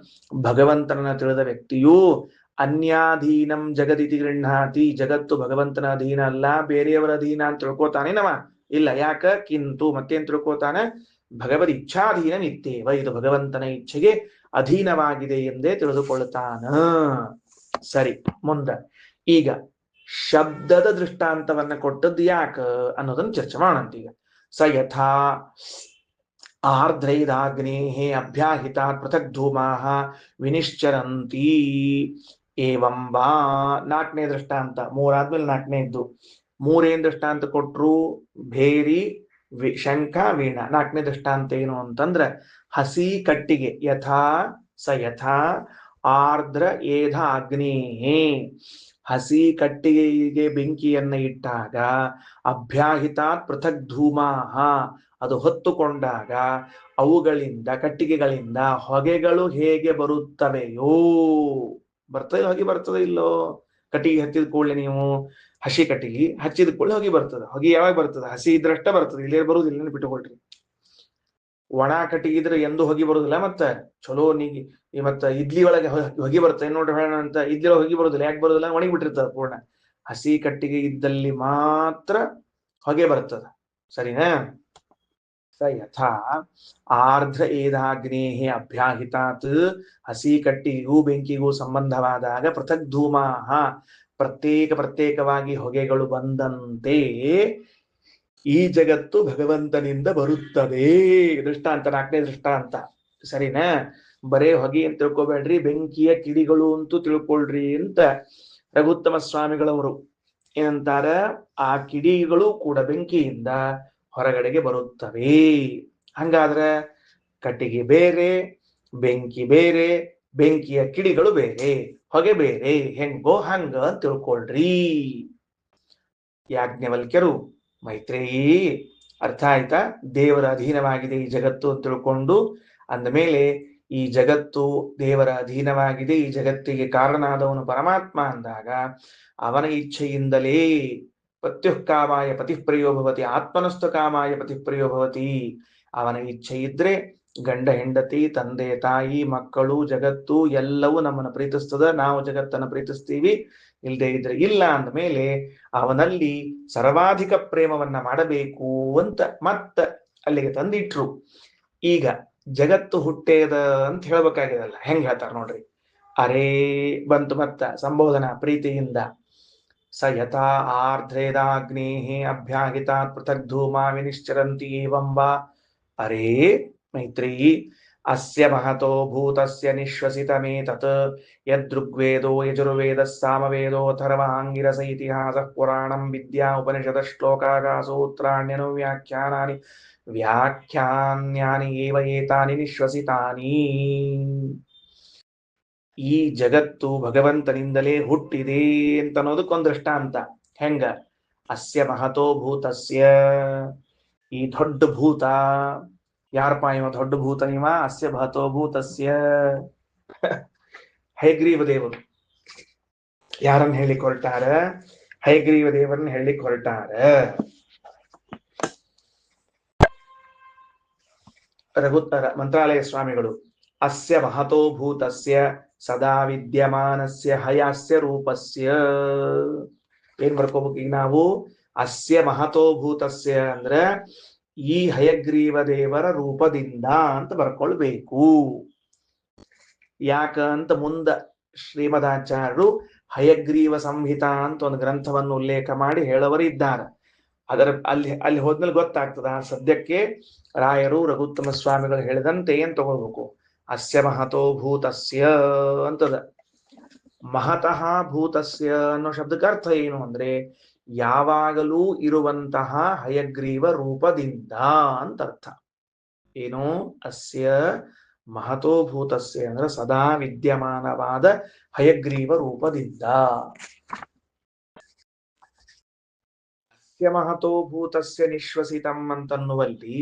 ಭಗವಂತನನ್ನ ತಿಳಿದ ವ್ಯಕ್ತಿಯು ಅನ್ಯಾಧೀನಂ ಜಗದಿತಿ ಗೃಹಾತಿ, ಜಗತ್ತು ಭಗವಂತನ ಅಧೀನ ಅಲ್ಲ ಬೇರೆಯವರ ಅಧೀನ ಅಂತ ತಿಳ್ಕೋತಾನೆ ನವ? ಇಲ್ಲ. ಯಾಕ? ಕಿಂತು ಮತ್ತೇನ್ ತಿಳ್ಕೋತಾನೆ? ಭಗವದ್ ಇಚ್ಛಾಧೀನ ನಿತ್ಯೇವ, ಇದು ಭಗವಂತನ ಇಚ್ಛೆಗೆ ಅಧೀನವಾಗಿದೆ ಎಂದೇ ತಿಳಿದುಕೊಳ್ತಾನ. ಸರಿ, ಮುಂದ ಈಗ ಶಬ್ದದ ದೃಷ್ಟಾಂತವನ್ನ ಕೊಟ್ಟದ್ದು ಯಾಕ ಅನ್ನೋದನ್ನ ಚರ್ಚೆ ಮಾಡೋಣಂತೀಗ. ಸ ಯಥಾ ಆರ್ದ್ರೈದಾಗ್ನೇಹೇ ಅಭ್ಯಾಹಿತ ಪೃಥಕ್ ಧೂಮಾಹ ವಿನಿಶ್ಚರಂತಿ ಏವಂ ವಾ. 4ನೇ ದೃಷ್ಟಾಂತ, 3 ಆದ್ಮೇಲೆ 4ನೇದ್ದು. 3 ದೃಷ್ಟಾಂತ ಕೊಟ್ರು? ಭೇರಿ, ಶಂಖ, ವೀಣ. 4ನೇ ದೃಷ್ಟಾಂತ ಏನು ಅಂತಂದ್ರ ಹಸಿ ಕಟ್ಟಿಗೆ. ಯಥಾ ಸ ಯಥಾ ಆರ್ದ್ರ ಏಧ ಅಗ್ನೇಹೇ, ಹಸಿ ಕಟ್ಟಿಗೆಗೆ ಬೆಂಕಿಯನ್ನ ಇಟ್ಟಾಗ ಅಭ್ಯಾಹಿತಾತ್ ಪೃಥಕ್ ಧೂಮಾಹ, ಅದು ಹೊತ್ತುಕೊಂಡಾಗ ಅವುಗಳಿಂದ, ಕಟ್ಟಿಗೆಗಳಿಂದ ಹೊಗೆಗಳು ಹೇಗೆ ಬರುತ್ತವೆಯೋ, ಬರ್ತದೆ ಹೊಗೆ ಬರ್ತದೆ ಇಲ್ಲೋ? ಕಟ್ಟಿಗೆ ಹತ್ತಿದ ಕೂಡಲೇ ನೀವು ಹಸಿ ಕಟ್ಟಿಗೆ ಹಚ್ಚಿದ ಕೂಡಲೇ ಹೊಗೆ ಬರ್ತದೆ. ಹೊಗೆ ಯಾವಾಗ ಬರ್ತದೆ? ಹಸಿ ಇದ್ರಷ್ಟ ಬರ್ತದೆ, ಇಲ್ಲೇ ಬರುವುದಿಲ್ಲ, ಬಿಟ್ಟುಕೊಳ್ರಿ. ಒಣ ಕಟ್ಟಿಗೆ ಇದ್ರೆ ಎಂದು ಹೊಗೆ ಬರುದಿಲ್ಲ. ಮತ್ತ ಚಲೋ ನೀಗಿ ಮತ್ತ ಇಡ್ಲಿ ಒಳಗೆ ಹೊಗೆ ಬರ್ತದೆ ನೋಡ್ರಿ, ಹೇಳೋಣ ಅಂತ ಇಡ್ಲಿ ಒಳಗೆ ಹೊಗೆ ಬರುದಿಲ್ಲ. ಯಾಕೆ ಬರುದಿಲ್ಲ? ಒಣಗಿ ಬಿಟ್ಟಿರ್ತದೆ ಪೂರ್ಣ. ಹಸಿ ಕಟ್ಟಿಗೆ ಇದ್ದಲ್ಲಿ ಮಾತ್ರ ಹೊಗೆ ಬರ್ತದ. ಸರಿನಾ? ಸ ಯಥಾ ಆರ್ದ್ರ ಏದಾಗ್ನೇಹೇ ಅಭ್ಯಾಹಿತಾತ್, ಹಸಿ ಕಟ್ಟಿಗೆಗೂ ಬೆಂಕಿಗೂ ಸಂಬಂಧವಾದಾಗ ಪೃಥಕ್ ಧೂಮಾಹ, ಪ್ರತ್ಯೇಕವಾಗಿ ಹೊಗೆಗಳು ಬಂದಂತೆ ಈ ಜಗತ್ತು ಭಗವಂತನಿಂದ ಬರುತ್ತದೆ. ದೃಷ್ಟಾಂತ, 4ನೇ ದೃಷ್ಟಾಂತ. ಸರಿನಾ? ಬರೇ ಹೊಗೆ ಅಂತ ತಿಳ್ಕೊಬೇಡ್ರಿ, ಬೆಂಕಿಯ ಕಿಡಿಗಳು ಅಂತೂ ತಿಳ್ಕೊಳ್ರಿ ಅಂತ ರಘುತ್ತಮ ಸ್ವಾಮಿಗಳವರು ಏನಂತಾರ, ಆ ಕಿಡಿಗಳು ಕೂಡ ಬೆಂಕಿಯಿಂದ ಹೊರಗಡೆಗೆ ಬರುತ್ತವೆ. ಹಂಗಾದ್ರೆ ಕಟ್ಟಿಗೆ ಬೇರೆ, ಬೆಂಕಿ ಬೇರೆ, ಬೆಂಕಿಯ ಕಿಡಿಗಳು ಬೇರೆ, ಹೊಗೆ ಬೇರೆ, ಹೆಂಗೋ ಹಂಗ ಅಂತ ತಿಳ್ಕೊಳ್ರಿ. ಯಾಜ್ಞವಲ್ಕ್ಯರು, ಮೈತ್ರೇಯಿ ಅರ್ಥ ಆಯ್ತಾ? ದೇವರ ಅಧೀನವಾಗಿದೆ ಈ ಜಗತ್ತು ಅಂತ ತಿಳ್ಕೊಂಡು, ಅಂದಮೇಲೆ ಈ ಜಗತ್ತು ದೇವರ ಅಧೀನವಾಗಿದೆ, ಈ ಜಗತ್ತಿಗೆ ಕಾರಣನಾದವನು ಪರಮಾತ್ಮ ಅಂದಾಗ ಅವನ ಇಚ್ಛೆಯಿಂದಲೇ ಪತ್ಯುಃ ಕಾಮಾಯ ಪತಿಪ್ರಿಯೋ ಭವತಿ ಆತ್ಮನಸ್ತು ಕಾಮಾಯ ಪತಿಪ್ರಿಯೋ ಭವತಿ. ಅವನ ಇಚ್ಛೆ ಇದ್ರೆ ಗಂಡ ಹೆಂಡತಿ ತಂದೆ ತಾಯಿ ಮಕ್ಕಳು ಜಗತ್ತು ಎಲ್ಲವೂ ನಮ್ಮನ್ನು ಪ್ರೀತಿಸ್ತದ, ನಾವು ಜಗತ್ತನ್ನು ಪ್ರೀತಿಸ್ತೀವಿ. ಇಲ್ಲದೆ ಇದ್ರೆ ಇಲ್ಲ ಅಂದ ಮೇಲೆ ಅವನಲ್ಲಿ ಸರ್ವಾಧಿಕ ಪ್ರೇಮವನ್ನ ಮಾಡಬೇಕು ಅಂತ ಮತ್ತ ಅಲ್ಲಿಗೆ ತಂದಿಟ್ರು. ಈಗ ಜಗತ್ತು ಹುಟ್ಟೇದ ಅಂತ ಹೇಳ್ಬೇಕಾಗಿದಲ್ಲ, ಹೆಂಗ್ ಹೇಳ್ತಾರ ನೋಡ್ರಿ. ಅರೇ ಬಂತು ಮತ್ತ ಸಂಬೋಧನಾ ಪ್ರೀತಿಯಿಂದ. ಸ ಯಥಾ ಆರ್ದ್ರೇದಾಗ್ನೇಃ ಅಭ್ಯಾಹಿತಾತ್ ಪೃಥಕ್ ಧೂಮಾ ವಿನಿಶ್ಚರಂತಿ ಏವಂ ವಾ. ಅರೇ ಮೈತ್ರೇಯಿ, ಅಸ್ಯ ಮಹತೋ ಭೂತಸ್ಯ ನಿಶ್ವಸಿತಮೇತತ್ ಯದೃಗ್ವೇದೋ ಯಜುರ್ವೇದಃ ಸಾಮವೇದೋ ಅಥರ್ವಾಂಗಿರಸ ಇತಿಹಾಸಃ ಪುರಾಣಂ ವಿದ್ಯಾ ಉಪನಿಷದಃ ಶ್ಲೋಕಾಃ ಸೂತ್ರಾಣ್ಯನು ವ್ಯಾಖ್ಯಾನಾನಿ ವ್ಯಾಖ್ಯಾನ್ಯಾನಿ ಏವ ಏತಾನಿ ನಿಶ್ವಸಿತಾನಿ. ಈ ಜಗತ್ತು ಭಗವಂತನಿಂದಲೇ ಹುಟ್ಟಿದೆ ಅಂತ ಅನ್ನೋದಕ್ಕೊಂದು ದೃಷ್ಟಾಂತ. ಹೆಂಗ? ಅಸ್ಯ ಮಹತೋ ಭೂತಸ್ಯ, ಈ ದೊಡ್ಡ ಭೂತ ಯಾರಪ್ಪ ಇವ? ದೊಡ್ಡ ಭೂತ ಇವ. ಅಸ್ಯ ಮಹತೋ ಭೂತಸ್ಯ ಹಯಗ್ರೀವ ದೇವರು. ಯಾರನ್ನ ಹೇಳಿಕ್ ಹೊರಟಾರ? ಹಯಗ್ರೀವ ದೇವರನ್ನ ಹೇಳಿಕ್ ಹೊರಟಾರ. ಮಂತ್ರಾಲಯ ಸ್ವಾಮಿಗಳು ಅಸ್ಯ ಮಹತೋ ಭೂತಸ್ಯ ಸದಾ ವಿದ್ಯಮಾನಸ್ಯ ಹಯಸ್ಯ ರೂಪಸ್ಯ. ಏನ್ ಬರ್ಕೋಬೇಕು ಈಗ ನಾವು? ಅಸ್ಯ ಮಹತೋ ಭೂತಸ್ಯ ಅಂದ್ರ ಈ ಹಯಗ್ರೀವ ದೇವರ ರೂಪದಿಂದ ಅಂತ ಬರ್ಕೊಳ್ಬೇಕು. ಯಾಕಂತ ಮುಂದ ಶ್ರೀಮದಾಚಾರ್ಯರು ಹಯಗ್ರೀವ ಸಂಹಿತಾ ಅಂತ ಒಂದು ಗ್ರಂಥವನ್ನು ಉಲ್ಲೇಖ ಮಾಡಿ ಹೇಳವರಿದ್ದಾರೆ. ಅದರ ಅಲ್ಲಿ ಹೋದ್ಮೇಲೆ ಗೊತ್ತಾಗ್ತದ. ಸದ್ಯಕ್ಕೆ ರಾಯರು ರಘುತ್ತಮ ಸ್ವಾಮಿಗಳು ಹೇಳಿದಂತೆ ಏನ್ ತಗೊಳ್ಬೇಕು? ಅಸ್ಯ ಮಹತೋ ಭೂತಸ್ಯ ಅಂತದ. ಮಹತಃ ಭೂತಸ್ಯ ಅನ್ನೋ ಶಬ್ದಕ್ಕೆ ಅರ್ಥ ಏನು ಅಂದ್ರೆ ಯಾವಾಗಲೂ ಇರುವಂತಹ ಹಯಗ್ರೀವ ರೂಪದಿಂದ ಅಂತ ಅರ್ಥ. ಏನು? ಅಸ್ಯ ಮಹತೋ ಭೂತಸ್ಯ ಅಂದ್ರೆ ಸದಾ ವಿದ್ಯಮಾನವಾದ ಹಯಗ್ರೀವ ರೂಪದಿಂದ. ಅಸ್ಯ ಮಹತೋ ಭೂತಸ್ಯ ನಿಶ್ವಸಿತಂ ಅಂತನ್ನುವಲ್ಲಿ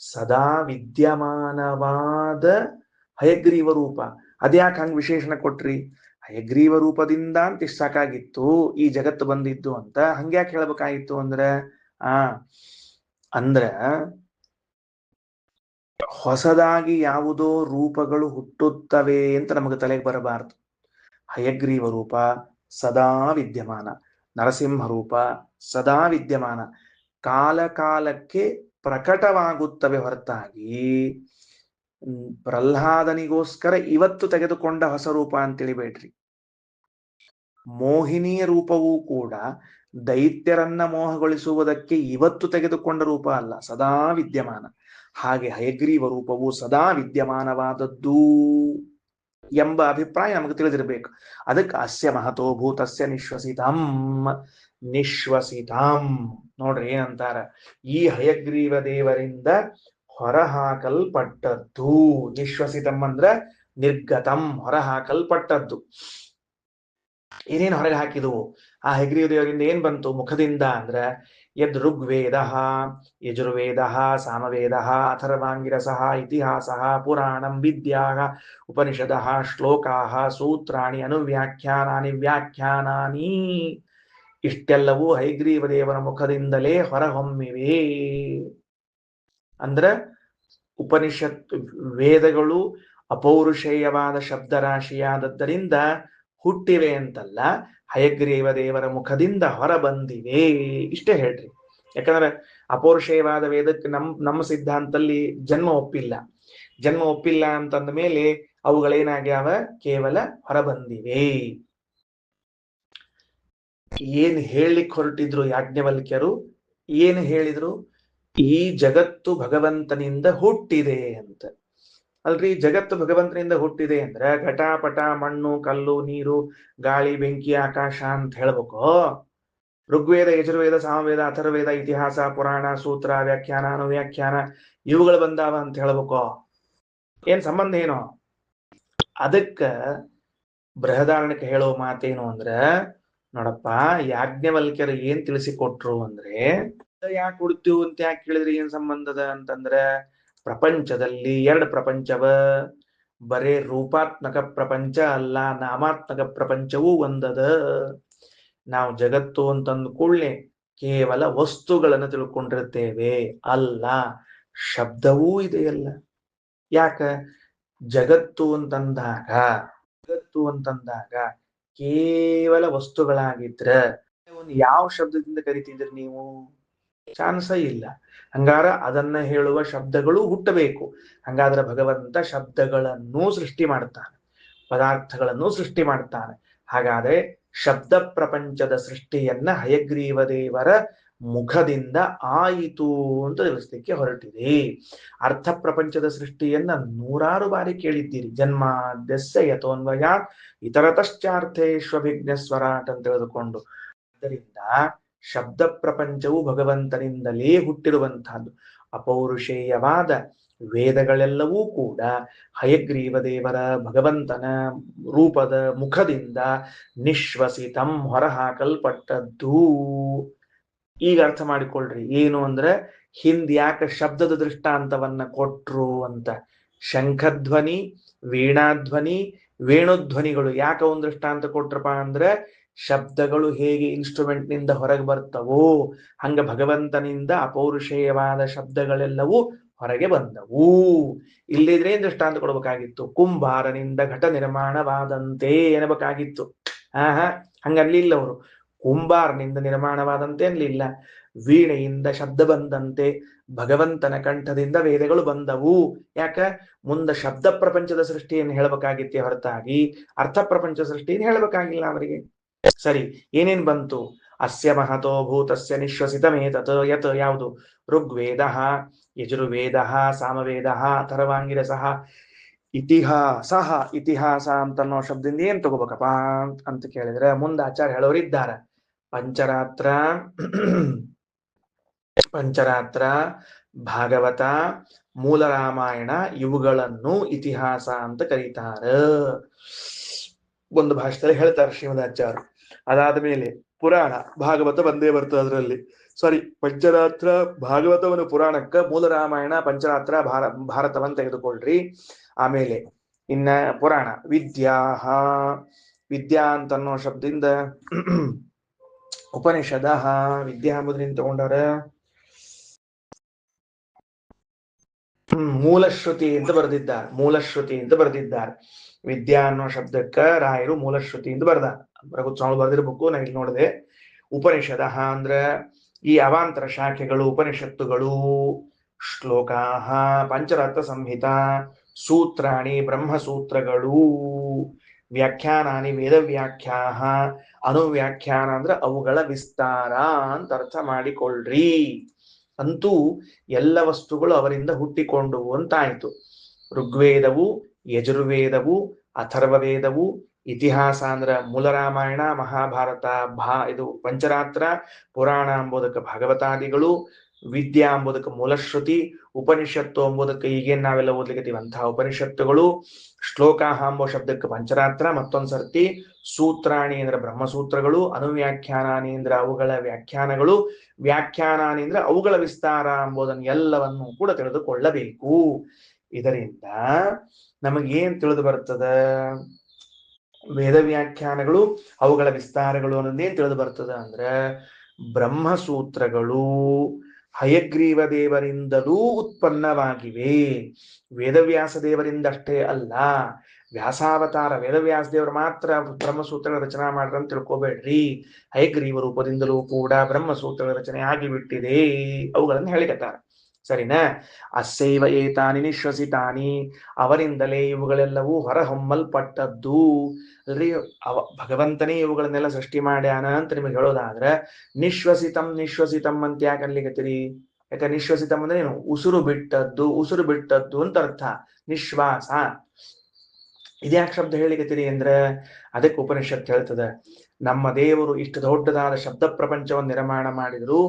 ಸದಾ ವಿದ್ಯಮಾನವಾದ ಹಯಗ್ರೀವ ರೂಪ. ಅದ್ಯಾಕೆ ಹಂಗ್ ವಿಶೇಷಣ ಕೊಟ್ರಿ? ಹಯಗ್ರೀವ ರೂಪದಿಂದ ಅಂತ ಇಷ್ಟ ಸಾಕಾಗಿತ್ತು ಈ ಜಗತ್ತು ಬಂದಿದ್ದು ಅಂತ ಹಂಗ್ಯಾಕೆ ಹೇಳ್ಬೇಕಾಗಿತ್ತು ಅಂದ್ರೆ ಅಂದ್ರ ಹೊಸದಾಗಿ ಯಾವುದೋ ರೂಪಗಳು ಹುಟ್ಟುತ್ತವೆ ಅಂತ ನಮಗೆ ತಲೆಗೆ ಬರಬಾರದು. ಹಯಗ್ರೀವ ರೂಪ ಸದಾ ವಿದ್ಯಮಾನ, ನರಸಿಂಹ ರೂಪ ಸದಾ ವಿದ್ಯಮಾನ, ಕಾಲ ಕಾಲಕ್ಕೆ ಪ್ರಕಟವಾಗುತ್ತವೆ ಹೊರತಾಗಿ ಪ್ರಹ್ಲಾದನಿಗೋಸ್ಕರ ಇವತ್ತು ತೆಗೆದುಕೊಂಡ ಹೊಸ ರೂಪ ಅಂತ ತಿಳಿಬೇಡ್ರಿ. ಮೋಹಿನಿಯ ರೂಪವೂ ಕೂಡ ದೈತ್ಯರನ್ನ ಮೋಹಗೊಳಿಸುವುದಕ್ಕೆ ಇವತ್ತು ತೆಗೆದುಕೊಂಡ ರೂಪ ಅಲ್ಲ, ಸದಾ ವಿದ್ಯಮಾನ. ಹಾಗೆ ಹಯಗ್ರೀವ ರೂಪವು ಸದಾ ವಿದ್ಯಮಾನವಾದದ್ದು ಎಂಬ ಅಭಿಪ್ರಾಯ ನಮಗೆ ತಿಳಿದಿರಬೇಕು. ಅದಕ್ಕೆ ಅಸ್ಯ ಮಹತೋ ಭೂತಸ್ಯ ನಿಶ್ವಸಿತಂ. ನಿಶ್ವಸಿತಂ ನೋಡ್ರಿ ಏನಂತಾರ? ಈ ಹಯಗ್ರೀವ ದೇವರಿಂದ ಹೊರಹಾಕಲ್ಪಟ್ಟದ್ದು. ನಿಶ್ವಸಿತಂ ಅಂದ್ರ ನಿರ್ಗತಂ, ಹೊರಹಾಕಲ್ಪಟ್ಟದ್ದು. ಏನೇನು ಹೊರಗೆ ಹಾಕಿದವು? ಆ ಹಯಗ್ರೀವ ದೇವರಿಂದ ಏನ್ ಬಂತು ಮುಖದಿಂದ ಅಂದ್ರ ಯದ್ ಋಗ್ವೇದ ಯಜುರ್ವೇದ ಸಾಮವೇದ ಅಥರ್ವಾಂಗಿರಸ ಇತಿಹಾಸ ಪುರಾಣಂ ವಿದ್ಯಾ ಉಪನಿಷದ ಶ್ಲೋಕಾ ಸೂತ್ರಾಣಿ ಅನುವ್ಯಾಖ್ಯಾನಾನಿ ವ್ಯಾಖ್ಯಾನಾನಿ. ಇಷ್ಟೆಲ್ಲವೂ ಹಯಗ್ರೀವ ದೇವರ ಮುಖದಿಂದಲೇ ಹೊರಹೊಮ್ಮಿವೆ. ಅಂದ್ರ ಉಪನಿಷತ್ ವೇದಗಳು ಅಪೌರುಷೇಯವಾದ ಶಬ್ದರಾಶಿಯಾದದ್ದರಿಂದ ಹುಟ್ಟಿವೆ ಅಂತಲ್ಲ, ಹಯಗ್ರೀವ ದೇವರ ಮುಖದಿಂದ ಹೊರ ಬಂದಿವೆ. ಇಷ್ಟೇ ಹೇಳ್ರಿ. ಯಾಕಂದ್ರೆ ಅಪೌರುಷೇಯವಾದ ವೇದಕ್ಕೆ ನಮ್ಮ ಸಿದ್ಧಾಂತದಲ್ಲಿ ಜನ್ಮ ಒಪ್ಪಿಲ್ಲ. ಜನ್ಮ ಒಪ್ಪಿಲ್ಲ ಅಂತಂದ ಮೇಲೆ ಅವುಗಳೇನಾಗ್ಯಾವ? ಕೇವಲ ಹೊರಬಂದಿವೆ. ಏನ್ ಹೇಳಲಿಕ್ಕೆ ಹೊರಟಿದ್ರು ಯಾಜ್ಞವಲ್ಕ್ಯರು? ಏನು ಹೇಳಿದ್ರು? ಈ ಜಗತ್ತು ಭಗವಂತನಿಂದ ಹುಟ್ಟಿದೆ ಅಂತ. ಅಲ್ರಿ, ಜಗತ್ತು ಭಗವಂತನಿಂದ ಹುಟ್ಟಿದೆ ಅಂದ್ರೆ ಘಟಾಪಟ ಮಣ್ಣು ಕಲ್ಲು ನೀರು ಗಾಳಿ ಬೆಂಕಿ ಆಕಾಶ ಅಂತ ಹೇಳ್ಬೇಕು? ಋಗ್ವೇದ ಯಜುರ್ವೇದ ಸಾಮವೇದ ಅಥರ್ವೇದ ಇತಿಹಾಸ ಪುರಾಣ ಸೂತ್ರ ವ್ಯಾಖ್ಯಾನ ಅನುವ್ಯಾಖ್ಯಾನ ಇವುಗಳು ಬಂದಾವ ಅಂತ ಹೇಳ್ಬೇಕು? ಏನ್ ಸಂಬಂಧ ಏನು? ಅದಕ್ಕ ಬೃಹದಾರಣ್ಯಕ್ಕೆ ಹೇಳೋ ಮಾತೇನು ಅಂದ್ರ, ನೋಡಪ್ಪ ಯಾಜ್ಞವಲ್ಕ್ಯರು ಏನ್ ತಿಳಿಸಿಕೊಟ್ರು ಅಂದ್ರೆ, ಯಾಕೆ ಹುಡ್ತೀವಿ ಅಂತ ಯಾಕೆ ಕೇಳಿದ್ರಿ ಏನ್ ಸಂಬಂಧದ ಅಂತಂದ್ರೆ, ಪ್ರಪಂಚದಲ್ಲಿ ಎರಡು ಪ್ರಪಂಚವ. ಬರೇ ರೂಪಾತ್ಮಕ ಪ್ರಪಂಚ ಅಲ್ಲ, ನಾಮಾತ್ಮಕ ಪ್ರಪಂಚವೂ ಒಂದದ. ನಾವು ಜಗತ್ತು ಅಂತಂದ ಕೂಡಲೇ ಕೇವಲ ವಸ್ತುಗಳನ್ನು ತಿಳ್ಕೊಂಡಿರ್ತೇವೆ. ಅಲ್ಲ, ಶಬ್ದವೂ ಇದೆಯಲ್ಲ. ಯಾಕ? ಜಗತ್ತು ಅಂತಂದಾಗ ಕೇವಲ ವಸ್ತುಗಳಾಗಿದ್ರ ಯಾವ ಶಬ್ದದಿಂದ ಕರಿತಿದ್ರಿ ನೀವು? ಚಾನ್ಸ ಇಲ್ಲ. ಹಂಗಾರ ಅದನ್ನ ಹೇಳುವ ಶಬ್ದಗಳು ಹುಟ್ಟಬೇಕು. ಹಂಗಾದ್ರೆ ಭಗವಂತ ಶಬ್ದಗಳನ್ನು ಸೃಷ್ಟಿ ಮಾಡ್ತಾನೆ, ಪದಾರ್ಥಗಳನ್ನು ಸೃಷ್ಟಿ ಮಾಡ್ತಾನೆ. ಹಾಗಾದ್ರೆ ಶಬ್ದ ಪ್ರಪಂಚದ ಸೃಷ್ಟಿಯನ್ನ ಹಯಗ್ರೀವ ದೇವರ ಮುಖದಿಂದ ಆಯಿತು ಅಂತ ತಿಳಿಸ್ಲಿಕ್ಕೆ ಹೊರಟಿದೆ. ಅರ್ಥ ಪ್ರಪಂಚದ ಸೃಷ್ಟಿಯನ್ನ ನೂರಾರು ಬಾರಿ ಕೇಳಿದ್ದೀರಿ. ಜನ್ಮಾದ್ಯಸ್ಯ ಯತೋನ್ವಯಾತ್ ಇತರತಶ್ಚಾರ್ಥೇಷ್ವಭಿಜ್ಞ ಸ್ವರಾಟ್ ಅಂತ ತಿಳಿದುಕೊಂಡು. ಆದ್ದರಿಂದ ಶಬ್ದ ಪ್ರಪಂಚವು ಭಗವಂತನಿಂದಲೇ ಹುಟ್ಟಿರುವಂತಹದ್ದು. ಅಪೌರುಷೇಯವಾದ ವೇದಗಳೆಲ್ಲವೂ ಕೂಡ ಹಯಗ್ರೀವ ದೇವರ ಭಗವಂತನ ರೂಪದ ಮುಖದಿಂದ ನಿಶ್ವಸಿತಂ ಹೊರಹಾಕಲ್ಪಟ್ಟದ್ದು. ಈಗ ಅರ್ಥ ಮಾಡಿಕೊಳ್ಳ್ರಿ. ಏನು ಅಂದ್ರೆ ಹಿಂದ್ಯಾಕ ಶಬ್ದದ ದೃಷ್ಟಾಂತವನ್ನ ಕೊಟ್ರು ಅಂತ. ಶಂಖಧ್ವನಿ, ವೀಣಾಧ್ವನಿ, ವೇಣುಧ್ವನಿಗಳು ಯಾಕ ಒಂದು ದೃಷ್ಟಾಂತ ಕೊಟ್ರಪ್ಪ ಅಂದ್ರೆ ಶಬ್ದಗಳು ಹೇಗೆ ಇನ್ಸ್ಟ್ರೂಮೆಂಟ್ ನಿಂದ ಹೊರಗೆ ಬರ್ತವೋ ಹಂಗ ಭಗವಂತನಿಂದ ಅಪೌರುಷೇಯವಾದ ಶಬ್ದಗಳೆಲ್ಲವೂ ಹೊರಗೆ ಬಂದವು. ಇಲ್ಲಿದ್ರೆ ದೃಷ್ಟಾಂತ ಕೊಡಬೇಕಾಗಿತ್ತು. ಕುಂಬಾರನಿಂದ ಘಟ ನಿರ್ಮಾಣವಾದಂತೆ ಎನ್ನಬೇಕಾಗಿತ್ತು. ಹಂಗನ್ಲಿಲ್ಲ ಅವರು. ಕುಂಬಾರನಿಂದ ನಿರ್ಮಾಣವಾದಂತೆ ಅನ್ಲಿಲ್ಲ. ವೀಣೆಯಿಂದ ಶಬ್ದ ಬಂದಂತೆ ಭಗವಂತನ ಕಂಠದಿಂದ ವೇದಗಳು ಬಂದವು. ಯಾಕ? ಮುಂದೆ ಶಬ್ದ ಪ್ರಪಂಚದ ಸೃಷ್ಟಿಯನ್ನು ಹೇಳಬೇಕಾಗಿತ್ತೆ ಹೊರತಾಗಿ ಅರ್ಥ ಪ್ರಪಂಚ ಸೃಷ್ಟಿಯನ್ನು ಹೇಳಬೇಕಾಗಿಲ್ಲ ಅವರಿಗೆ. ಸರಿ, ಏನೇನ್ ಬಂತು? ಅಸ್ಯ ಮಹತೋ ಭೂತಸ್ಯ ನಿಶ್ವಸಿತಮೇತತ್ ಯತ್ ಯಾವುದು? ಋಗ್ವೇದ, ಯಜುರ್ವೇದ, ಸಾಮವೇದ, ಅಥರ್ವಾಂಗಿರಸ, ಇತಿಹಾಸ. ಇತಿಹಾಸ ಅಂತನ್ನೋ ಶಬ್ದದಿಂದ ಏನ್ ತಗೋಬೇಕಪ್ಪ ಅಂತ ಕೇಳಿದ್ರೆ ಮುಂದೆ ಆಚಾರ್ಯ ಹೇಳೋರಿದ್ದಾರೆ. ಪಂಚರಾತ್ರ, ಭಾಗವತ, ಮೂಲ ರಾಮಾಯಣ ಇವುಗಳನ್ನು ಇತಿಹಾಸ ಅಂತ ಕರೀತಾರ. ಒಂದು ಭಾಷೆಯಲ್ಲಿ ಹೇಳ್ತಾರೆ ಶ್ರೀಮದಾಚಾರ್ಯ. ಅದಾದ ಮೇಲೆ ಪುರಾಣ, ಭಾಗವತ ಬಂದೇ ಬರ್ತದೆ ಅದರಲ್ಲಿ. ಸಾರಿ, ಪಂಚರಾತ್ರ ಭಾಗವತವನ್ನು ಪುರಾಣಕ್ಕ, ಮೂಲ ರಾಮಾಯಣ ಪಂಚರಾತ್ರ ಭಾರತವನ್ನು ತೆಗೆದುಕೊಳ್ರಿ. ಆಮೇಲೆ ಇನ್ನ ಪುರಾಣ ವಿದ್ಯಾ ಅಂತನ್ನೋ ಶಬ್ದದಿಂದ ಉಪನಿಷದ, ವಿದ್ಯಾ ಎಂಬುದರಿಂದ ತಗೊಂಡಾರ. ಮೂಲಶ್ರುತಿ ಅಂತ ಬರೆದಿದ್ದಾರೆ. ವಿದ್ಯಾ ಅನ್ನೋ ಶಬ್ದಕ್ಕ ರಾಯರು ಮೂಲಶ್ರುತಿ ಅಂತ ಬರ್ದ. ರಘುತ್ಸ್ವಾಮಿ ಬರೆದಿರ್ಬೇಕು, ನಾ ಇಲ್ಲಿ ನೋಡಿದೆ. ಉಪನಿಷದ ಅಂದ್ರ ಈ ಅವಾಂತರ ಶಾಖೆಗಳು, ಉಪನಿಷತ್ತುಗಳು. ಶ್ಲೋಕಾಹ ಪಂಚರಾತ್ರ ಸಂಹಿತ, ಸೂತ್ರಾಣಿ ಬ್ರಹ್ಮಸೂತ್ರಗಳು, ವ್ಯಾಖ್ಯಾನಾನಿ ವೇದವ್ಯಾಖ್ಯಾಹ, ಅನುವ್ಯಾಖ್ಯಾನ ಅಂದ್ರೆ ಅವುಗಳ ವಿಸ್ತಾರ ಅಂತ ಅರ್ಥ ಮಾಡಿಕೊಳ್ಳ್ರಿ. ಅಂತೂ ಎಲ್ಲ ವಸ್ತುಗಳು ಅವರಿಂದ ಹುಟ್ಟಿಕೊಂಡವು ಅಂತಾಯ್ತು. ಋಗ್ವೇದವು, ಯಜುರ್ವೇದವು, ಅಥರ್ವವೇದವು, ಇತಿಹಾಸ ಅಂದ್ರ ಮೂಲ ರಾಮಾಯಣ, ಮಹಾಭಾರತ, ಇದು ಪಂಚರಾತ್ರ, ಪುರಾಣ ಎಂಬುದಕ್ಕೆ ಭಾಗವತಾದಿಗಳು, ವಿದ್ಯಾ ಎಂಬುದಕ್ಕೆ ಮೂಲಶ್ರುತಿ, ಉಪನಿಷತ್ತು ಎಂಬುದಕ್ಕೆ ಈಗೇನ್ ನಾವೆಲ್ಲ ಓದ್ಲಿಕ್ಕೀವಂತಹ ಉಪನಿಷತ್ತುಗಳು, ಶ್ಲೋಕಾಹ ಎಂಬ ಶಬ್ದಕ್ಕೆ ಪಂಚರಾತ್ರ, ಮತ್ತೊಂದ್ಸರ್ತಿ ಸೂತ್ರಾಣಿ ಅಂದ್ರೆ ಬ್ರಹ್ಮಸೂತ್ರಗಳು, ಅನುವ್ಯಾಖ್ಯಾನಾನಿ ಅಂದ್ರೆ ಅವುಗಳ ವ್ಯಾಖ್ಯಾನಗಳು, ವ್ಯಾಖ್ಯಾನಾನಿ ಅಂದ್ರೆ ಅವುಗಳ ವಿಸ್ತಾರ ಎಂಬುದನ್ನು ಎಲ್ಲವನ್ನು ಕೂಡ ತಿಳಿದುಕೊಳ್ಳಬೇಕು. ಇದರಿಂದ ನಮಗೇನ್ ತಿಳಿದು ಬರ್ತದ? ವೇದ ವ್ಯಾಖ್ಯಾನಗಳು, ಅವುಗಳ ವಿಸ್ತಾರಗಳು ಅನ್ನೋದೇನ್ ತಿಳಿದು ಬರ್ತದ ಅಂದ್ರೆ ಬ್ರಹ್ಮಸೂತ್ರಗಳು ಹಯಗ್ರೀವ ದೇವರಿಂದಲೂ ಉತ್ಪನ್ನವಾಗಿವೆ. ವೇದವ್ಯಾಸ ದೇವರಿಂದಷ್ಟೇ ಅಲ್ಲ, ವ್ಯಾಸಾವತಾರ ವೇದವ್ಯಾಸ ದೇವರು ಮಾತ್ರ ಬ್ರಹ್ಮಸೂತ್ರಗಳ ರಚನಾ ಮಾಡ್ರಂತ ತಿಳ್ಕೊಬೇಡ್ರಿ. ಹಯಗ್ರೀವ ರೂಪದಿಂದಲೂ ಕೂಡ ಬ್ರಹ್ಮಸೂತ್ರಗಳ ರಚನೆ ಆಗಿಬಿಟ್ಟಿದೆ. ಅವುಗಳನ್ನು ಹೇಳಿಕತ್ತಾರ. ಸರಿನಾ? ಅಸ್ಸೈವ ಏತಾನಿ ನಿಶ್ವಸಿತಾನಿ, ಅವರಿಂದಲೇ ಇವುಗಳೆಲ್ಲವೂ ಹೊರಹೊಮ್ಮಲ್ಪಟ್ಟದ್ದು. ಅಲ್ರಿ, ಭಗವಂತನೇ ಇವುಗಳನ್ನೆಲ್ಲ ಸೃಷ್ಟಿ ಮಾಡ್ಯಾನ ಅಂತ ನಿಮಗೆ ಹೇಳೋದಾದ್ರೆ ನಿಶ್ವಸಿತಂ ಅಂತ ಯಾಕೆ ಅನ್ಲಿಕತ್ತೀರಿ? ಯಾಕೆ ನಿಶ್ವಸಿತಂ ಅಂದ್ರೆ ಏನು? ಉಸಿರು ಬಿಟ್ಟದ್ದು ಅಂತ ಅರ್ಥ. ನಿಶ್ವಾಸ. ಇದ್ಯಾಕೆ ಶಬ್ದ ಹೇಳಿಕತ್ತೀರಿ ಅಂದ್ರೆ ಅದಕ್ಕೆ ಉಪನಿಷತ್ ಹೇಳ್ತದೆ, ನಮ್ಮ ದೇವರು ಇಷ್ಟು ದೊಡ್ಡದಾದ ಶಬ್ದ ಪ್ರಪಂಚವನ್ನು ನಿರ್ಮಾಣ ಮಾಡಿದ್ರು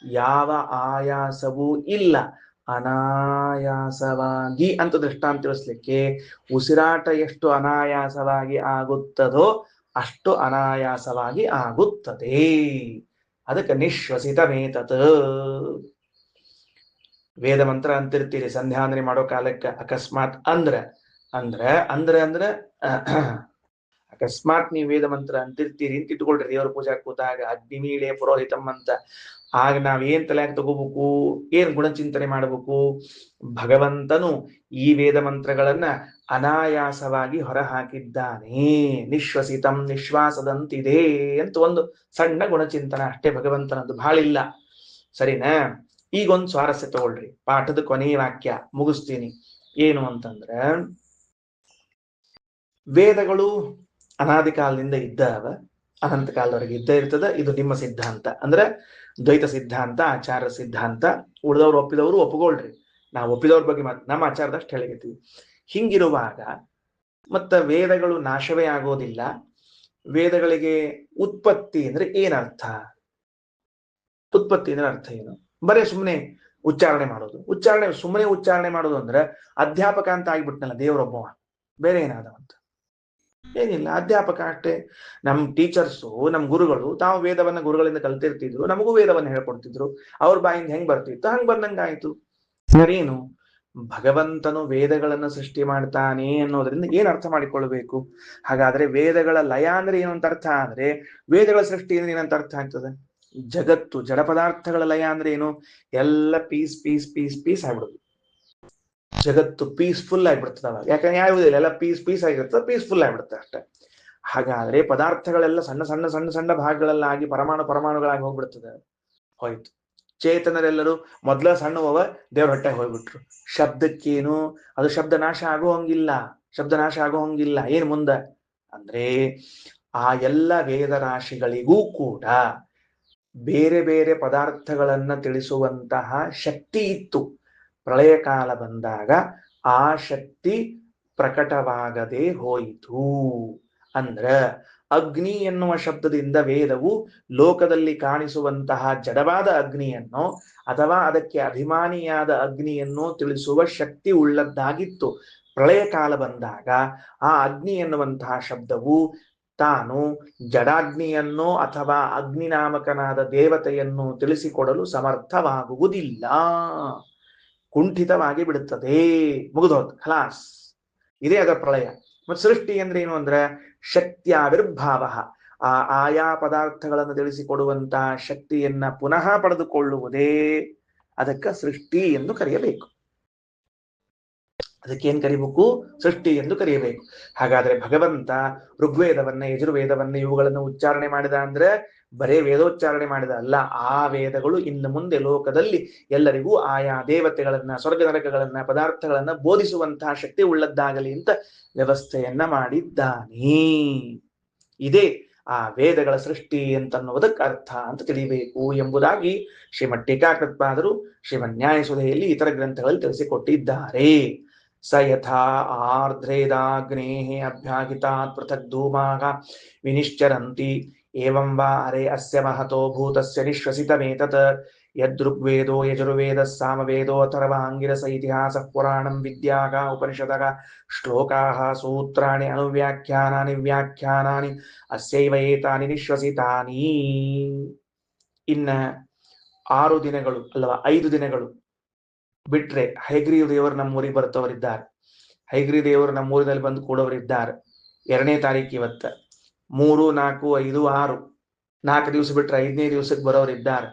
ಯಾವ ಆಯಾಸವೂ ಇಲ್ಲ, ಅನಾಯಾಸವಾಗಿ ಅಂತ ದೃಷ್ಟಾಂತ ತಿಳಿಸ್ಲಿಕ್ಕೆ ಉಸಿರಾಟ ಎಷ್ಟು ಅನಾಯಾಸವಾಗಿ ಆಗುತ್ತದೋ ಅಷ್ಟು ಅನಾಯಾಸವಾಗಿ ಆಗುತ್ತದೆ. ಅದಕ್ಕೆ ನಿಶ್ವಸಿತಮೇತತ್. ವೇದ ಮಂತ್ರ ಅಂತಿರ್ತೀರಿ ಸಂಧ್ಯಾವಂದನೆ ಮಾಡೋ ಕಾಲಕ್ಕೆ. ಅಕಸ್ಮಾತ್ ಅಂದ್ರೆ ಅಕಸ್ಮಾತ್ ನೀವು ವೇದ ಮಂತ್ರ ಅಂತಿರ್ತೀರಿ ಅಂತ ಇಟ್ಕೊಳ್ರಿ, ದೇವರ ಪೂಜಾ ಕೂತಾಗ ಅಗ್ನಿಮೀಳೆ ಪುರೋಹಿತಂ ಅಂತ. ಆಗ ನಾವೇನ್ ತಲೆಯಾಗ ತಗೋಬೇಕು, ಏನ್ ಗುಣಚಿಂತನೆ ಮಾಡಬೇಕು? ಭಗವಂತನು ಈ ವೇದ ಮಂತ್ರಗಳನ್ನ ಅನಾಯಾಸವಾಗಿ ಹೊರಹಾಕಿದ್ದಾನೆ, ನಿಶ್ವಸಿತಂ ನಿಶ್ವಾಸದಂತಿದೆ ಅಂತ ಒಂದು ಸಣ್ಣ ಗುಣಚಿಂತನ ಅಷ್ಟೇ ಭಗವಂತನದ್ದು, ಬಹಳ ಇಲ್ಲ. ಸರಿನಾ? ಈಗೊಂದು ಸ್ವಾರಸ್ಯ ತಗೊಳ್ರಿ, ಪಾಠದ ಕೊನೆಯ ವಾಕ್ಯ ಮುಗಿಸ್ತೀನಿ. ಏನು ಅಂತಂದ್ರೆ, ವೇದಗಳು ಅನಾದಿ ಕಾಲದಿಂದ ಇದ್ದಾವ, ಅನಂತ ಕಾಲದವರೆಗೆ ಇದ್ದೇ ಇರ್ತದ. ಇದು ನಿಮ್ಮ ಸಿದ್ಧಾಂತ, ಅಂದ್ರೆ ದ್ವೈತ ಸಿದ್ಧಾಂತ, ಆಚಾರ ಸಿದ್ಧಾಂತ. ಉಳಿದವ್ರು ಒಪ್ಪಿದವರು ಒಪ್ಪಿಕೊಳ್ರಿ, ನಾವು ಒಪ್ಪಿದವ್ರ ಬಗ್ಗೆ ನಮ್ಮ ಆಚಾರದಷ್ಟು ಹೇಳಿರ್ತೀವಿ. ಹಿಂಗಿರುವಾಗ ಮತ್ತ ವೇದಗಳು ನಾಶವೇ ಆಗೋದಿಲ್ಲ. ವೇದಗಳಿಗೆ ಉತ್ಪತ್ತಿ ಅಂದ್ರೆ ಏನರ್ಥ? ಉತ್ಪತ್ತಿ ಅಂದ್ರೆ ಅರ್ಥ ಏನು? ಬರೇ ಸುಮ್ಮನೆ ಉಚ್ಚಾರಣೆ ಮಾಡೋದು. ಸುಮ್ಮನೆ ಉಚ್ಚಾರಣೆ ಮಾಡೋದು ಅಂದ್ರೆ ಅಧ್ಯಾಪಕ ಅಂತ ಆಗಿಬಿಟ್ನಲ್ಲ ದೇವರೊಬ್ಬವ, ಬೇರೆ ಏನಾದವಂತ ಏನಿಲ್ಲ, ಅಧ್ಯಾಪಕ ಅಷ್ಟೇ. ನಮ್ ಟೀಚರ್ಸು, ನಮ್ ಗುರುಗಳು ತಾವು ವೇದವನ್ನ ಗುರುಗಳಿಂದ ಕಲ್ತಿರ್ತಿದ್ರು, ನಮಗೂ ವೇದವನ್ನ ಹೇಳ್ಕೊಡ್ತಿದ್ರು. ಅವ್ರ ಬಾಯಿಂದ ಹೆಂಗ್ ಬರ್ತಿತ್ತು ಹಂಗ್ ಬಂದಂಗಾಯ್ತು. ಸರೇನು? ಭಗವಂತನು ವೇದಗಳನ್ನು ಸೃಷ್ಟಿ ಮಾಡ್ತಾನೆ ಅನ್ನೋದ್ರಿಂದ ಏನ್ ಅರ್ಥ ಮಾಡಿಕೊಳ್ಬೇಕು? ಹಾಗಾದ್ರೆ ವೇದಗಳ ಲಯ ಅಂದ್ರೆ ಏನಂತ ಅರ್ಥ? ಅಂದ್ರೆ ವೇದಗಳ ಸೃಷ್ಟಿ ಅಂದ್ರೆ ಏನಂತ ಅರ್ಥ ಆಗ್ತದೆ? ಜಗತ್ತು ಜಡ ಪದಾರ್ಥಗಳ ಲಯ ಅಂದ್ರೆ ಏನು? ಎಲ್ಲ ಪೀಸ್ ಪೀಸ್ ಪೀಸ್ ಪೀಸ್ ಆಗ್ಬಿಡುದು. ಜಗತ್ತು ಪೀಸ್ಫುಲ್ ಆಗಿಬಿಡ್ತದ. ಯಾಕಂದ್ರೆ ಯಾವುದಿಲ್ಲ, ಎಲ್ಲ ಪೀಸ್ ಪೀಸ್ ಆಗಿರ್ತದೆ, ಪೀಸ್ಫುಲ್ ಆಗಿಬಿಡುತ್ತೆ ಅಷ್ಟೇ. ಹಾಗಾದ್ರೆ ಪದಾರ್ಥಗಳೆಲ್ಲ ಸಣ್ಣ ಸಣ್ಣ ಸಣ್ಣ ಸಣ್ಣ ಭಾಗಗಳಲ್ಲಾಗಿ ಪರಮಾಣುಗಳಾಗಿ ಹೋಗ್ಬಿಡ್ತದೆ. ಹೋಯ್ತು. ಚೇತನರೆಲ್ಲರೂ ಮೊದ್ಲ ಸಣ್ಣವ ದೇವ್ರ ಹೊಟ್ಟೆಗೆ ಹೋಗ್ಬಿಟ್ರು. ಶಬ್ದಕ್ಕೇನು? ಅದು ಶಬ್ದ ನಾಶ ಆಗೋ ಹಂಗಿಲ್ಲ. ಏನ್ ಮುಂದ ಅಂದ್ರೆ, ಆ ಎಲ್ಲ ವೇದ ರಾಶಿಗಳಿಗೂ ಕೂಡ ಬೇರೆ ಬೇರೆ ಪದಾರ್ಥಗಳನ್ನ ತಿಳಿಸುವಂತಹ ಶಕ್ತಿ ಇತ್ತು. ಪ್ರಳಯ ಕಾಲ ಬಂದಾಗ ಆ ಶಕ್ತಿ ಪ್ರಕಟವಾಗದೆ ಹೋಯಿತು. ಅಂದ್ರ ಅಗ್ನಿ ಎನ್ನುವ ಶಬ್ದದಿಂದ ವೇದವು ಲೋಕದಲ್ಲಿ ಕಾಣಿಸುವಂತಹ ಜಡವಾದ ಅಗ್ನಿಯನ್ನು ಅಥವಾ ಅದಕ್ಕೆ ಅಭಿಮಾನಿಯಾದ ಅಗ್ನಿಯನ್ನು ತಿಳಿಸುವ ಶಕ್ತಿ ಉಳ್ಳದ್ದಾಗಿತ್ತು. ಪ್ರಳಯ ಕಾಲ ಬಂದಾಗ ಆ ಅಗ್ನಿ ಎನ್ನುವಂತಹ ಶಬ್ದವು ತಾನು ಜಡಾಗ್ನಿಯನ್ನು ಅಥವಾ ಅಗ್ನಿನಾಮಕನಾದ ದೇವತೆಯನ್ನು ತಿಳಿಸಿಕೊಡಲು ಸಮರ್ಥವಾಗುವುದಿಲ್ಲ, ಕುಂಠಿತವಾಗಿ ಬಿಡುತ್ತದೆ. ಮುಗಿದೋದು, ಖಲಾಸ್. ಇದೇ ಅದರ ಪ್ರಳಯ. ಮತ್ತು ಸೃಷ್ಟಿ ಅಂದ್ರೆ ಏನು ಅಂದ್ರೆ ಶಕ್ತ್ಯಾವಿರ್ಭಾವ, ಆಯಾ ಪದಾರ್ಥಗಳನ್ನು ತಿಳಿಸಿಕೊಡುವಂತಹ ಶಕ್ತಿಯನ್ನ ಪುನಃ ಪಡೆದುಕೊಳ್ಳುವುದೇ ಅದಕ್ಕೆ ಸೃಷ್ಟಿ ಎಂದು ಕರೆಯಬೇಕು. ಅದಕ್ಕೇನ್ ಕರಿಬೇಕು? ಸೃಷ್ಟಿ ಎಂದು ಕರೆಯಬೇಕು. ಹಾಗಾದ್ರೆ ಭಗವಂತ ಋಗ್ವೇದವನ್ನ, ಯಜುರ್ವೇದವನ್ನ ಇವುಗಳನ್ನು ಉಚ್ಚಾರಣೆ ಮಾಡಿದ ಅಂದ್ರೆ ಬರೇ ವೇದೋಚ್ಚಾರಣೆ ಮಾಡಿದ ಅಲ್ಲ, ಆ ವೇದಗಳು ಇನ್ನು ಮುಂದೆ ಲೋಕದಲ್ಲಿ ಎಲ್ಲರಿಗೂ ಆಯಾ ದೇವತೆಗಳನ್ನ, ಸ್ವರ್ಗ ನರಕಗಳನ್ನ, ಪದಾರ್ಥಗಳನ್ನ ಬೋಧಿಸುವಂತಹ ಶಕ್ತಿ ಉಳ್ಳದ್ದಾಗಲಿ ಅಂತ ವ್ಯವಸ್ಥೆಯನ್ನ ಮಾಡಿದ್ದಾನೆ. ಇದೇ ಆ ವೇದಗಳ ಸೃಷ್ಟಿ ಅಂತನ್ನುವುದಕ್ಕೆ ಅರ್ಥ ಅಂತ ತಿಳಿಬೇಕು ಎಂಬುದಾಗಿ ಶ್ರೀಮದ್ ಟೀಕಾಕೃತ್ಪಾದರು ಶ್ರೀಮದ್ ನ್ಯಾಯಸುಧೆಯಲ್ಲಿ ಇತರ ಗ್ರಂಥಗಳಲ್ಲಿ ತಿಳಿಸಿಕೊಟ್ಟಿದ್ದಾರೆ. ಸ ಯಥಾ ಆರ್ದ್ರೇದಾಗ್ನೇಃ ಅಭ್ಯಾಹಿತಾತ್ ಪೃಥಕ್ ಧೂಮಾಃ ವಿನಿಶ್ಚರಂತಿ ಏವಂ ವಾ ಅರೆ ಅಸ್ಯ ಮಹತೋ ಭೂತಸ್ಯ ನಿಶ್ವಸಿತಮೇತತ್ ಯದೃಗ್ವೇದೋ ಯಜುರ್ವೇದಃ ಸಾಮವೇದೋ ಅಥರ್ವಾಂಗಿರಸ ಇತಿಹಾಸಃ ಪುರಾಣಂ ವಿದ್ಯಾಃ ಉಪನಿಷದಃ ಶ್ಲೋಕಾಃ ಸೂತ್ರಾಣಿ ಅನುವ್ಯಾಖ್ಯಾನಾನಿ ವ್ಯಾಖ್ಯಾನಾನಿ ಅಸ್ಯೈವ ಏತಾನಿ ನಿಶ್ವಸಿತಾನಿ. ಇನ್ನ 6 ದಿನಗಳು ಅಲ್ಲವಾ 5 ದಿನಗಳು ಬಿಟ್ರೆ ಹಯಗ್ರೀವ ದೇವರು ನಮ್ಮೂರಿಗೆ ಬರ್ತವರಿದ್ದಾರೆ. ಹಯಗ್ರೀವ ದೇವರು ನಮ್ಮೂರಿನಲ್ಲಿ ಬಂದು ಕೂಡವರಿದ್ದಾರೆ. 2ನೇ ತಾರೀಕು ಇವತ್ತ. 3, 4, 5, 6 4 ದಿವಸ ಬಿಟ್ರೆ 5ನೇ ದಿವಸಕ್ಕೆ ಬರೋರಿದ್ದಾರೆ.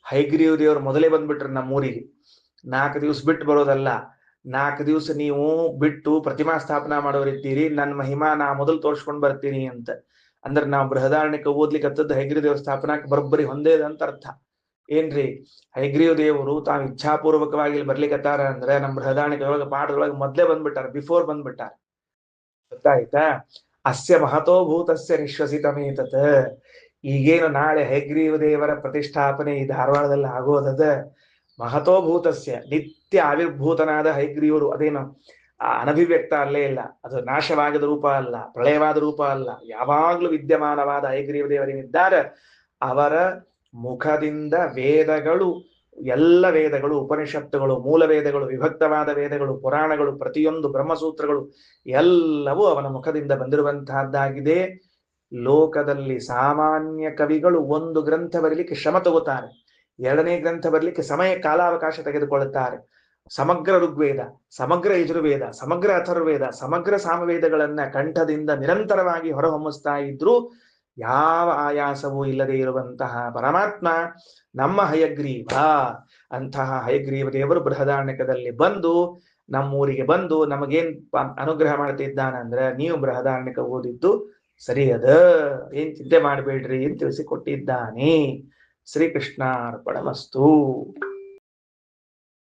ಹಯಗ್ರೀವ ದೇವರು ಮೊದಲೇ ಬಂದ್ಬಿಟ್ರೆ ನಮ್ಮೂರಿಗೆ. 4 ದಿವಸ ಬಿಟ್ಟು ಬರೋದಲ್ಲ, 4 ದಿವಸ ನೀವು ಬಿಟ್ಟು ಪ್ರತಿಮಾ ಸ್ಥಾಪನಾ ಮಾಡೋರಿದ್ದೀರಿ. ನನ್ನ ಮಹಿಮಾ ನಾ ಮೊದಲು ತೋರ್ಸ್ಕೊಂಡ್ ಬರ್ತೀನಿ ಅಂತ. ಅಂದ್ರೆ ನಾವು ಬೃಹದಾರಣ್ಯಕ್ಕೆ ಓದ್ಲಿಕ್ಕೆ ಹತ್ತದ್ದು ಹಯಗ್ರೀವ ದೇವರ ಸ್ಥಾಪನಾಕ್ಕೆ ಬರೋಬ್ಬರಿ ಹೊಂದೇದ ಅಂತ ಅರ್ಥ. ಏನ್ರಿ, ಹಯಗ್ರೀವ ದೇವರು ತಾವು ಇಚ್ಛಾಪೂರ್ವಕವಾಗಿ ಇಲ್ಲಿ ಬರ್ಲಿಕ್ಕತ್ತಾರ ಅಂದ್ರೆ ನಮ್ಮ ಬೃಹದಾರಣ್ಯಕ್ಕೆ ಪಾಠದೊಳಗೆ ಮೊದ್ಲೇ ಬಂದ್ಬಿಟ್ಟಾರ, ಬಿಫೋರ್ ಬಂದ್ಬಿಟ್ಟಾರ. ಗೊತ್ತಾಯ್ತಾ? ಅಸ್ಯ ಮಹತೋ ಭೂತಸ್ಯ ನಿಶ್ವಸಿತಮೇತತ್. ಈಗೇನು ನಾಳೆ ಹಯಗ್ರೀವ ದೇವರ ಪ್ರತಿಷ್ಠಾಪನೆ ಈ ಧಾರವಾಡದಲ್ಲಿ ಆಗೋದದ, ಮಹತೋ ಭೂತಸ್ಯ ನಿತ್ಯ ಆವಿರ್ಭೂತನಾದ ಹಯಗ್ರೀವರು, ಅದೇನು ಅನಭಿವ್ಯಕ್ತ ಅಲ್ಲೇ ಇಲ್ಲ, ಅದು ನಾಶವಾಗದ ರೂಪ ಅಲ್ಲ, ಪ್ರಳಯವಾದ ರೂಪ ಅಲ್ಲ, ಯಾವಾಗ್ಲೂ ವಿದ್ಯಮಾನವಾದ ಹಯಗ್ರೀವ ದೇವರೇನಿದ್ದಾರೆ ಅವರ ಮುಖದಿಂದ ವೇದಗಳು, ಎಲ್ಲ ವೇದಗಳು, ಉಪನಿಷತ್ತುಗಳು, ಮೂಲ ವೇದಗಳು, ವಿಭಕ್ತವಾದ ವೇದಗಳು, ಪುರಾಣಗಳು, ಪ್ರತಿಯೊಂದು ಬ್ರಹ್ಮಸೂತ್ರಗಳು ಎಲ್ಲವೂ ಅವನ ಮುಖದಿಂದ ಬಂದಿರುವಂತಹದ್ದಾಗಿದೆ. ಲೋಕದಲ್ಲಿ ಸಾಮಾನ್ಯ ಕವಿಗಳು 1 ಗ್ರಂಥ ಬರಲಿಕ್ಕೆ ಶ್ರಮ ತಗೋತಾರೆ, 2ನೇ ಗ್ರಂಥ ಬರಲಿಕ್ಕೆ ಸಮಯ ಕಾಲಾವಕಾಶ ತೆಗೆದುಕೊಳ್ಳುತ್ತಾರೆ. ಸಮಗ್ರ ಋಗ್ವೇದ, ಸಮಗ್ರ ಯಜುರ್ವೇದ, ಸಮಗ್ರ ಅಥರ್ವೇದ, ಸಮಗ್ರ ಸಾಮವೇದಗಳನ್ನ ಕಂಠದಿಂದ ನಿರಂತರವಾಗಿ ಹೊರಹೊಮ್ಮಿಸ್ತಾ ಇದ್ರು ಯಾವ ಆಯಾಸವೂ ಇಲ್ಲದೆ ಇರುವಂತಹ ಪರಮಾತ್ಮ ನಮ್ಮ ಹಯಗ್ರೀವ. ಅಂತಹ ಹಯಗ್ರೀವ ದೇವರು ಬೃಹದಾರಣ್ಯಕದಲ್ಲಿ ಬಂದು ನಮ್ಮೂರಿಗೆ ಬಂದು ನಮಗೇನ್ ಅನುಗ್ರಹ ಮಾಡ್ತಿದ್ದಾನಂದ್ರೆ, ನೀವು ಬೃಹದಾರಣ್ಯಕ ಓದಿದ್ದು ಸರಿ ಅದ, ಏನ್ ಚಿಂತೆ ಮಾಡಬೇಡ್ರಿ ಅಂತ ತಿಳಿಸಿಕೊಟ್ಟಿದ್ದಾನೆ. ಶ್ರೀಕೃಷ್ಣಾರ್ಪಣಮಸ್ತು.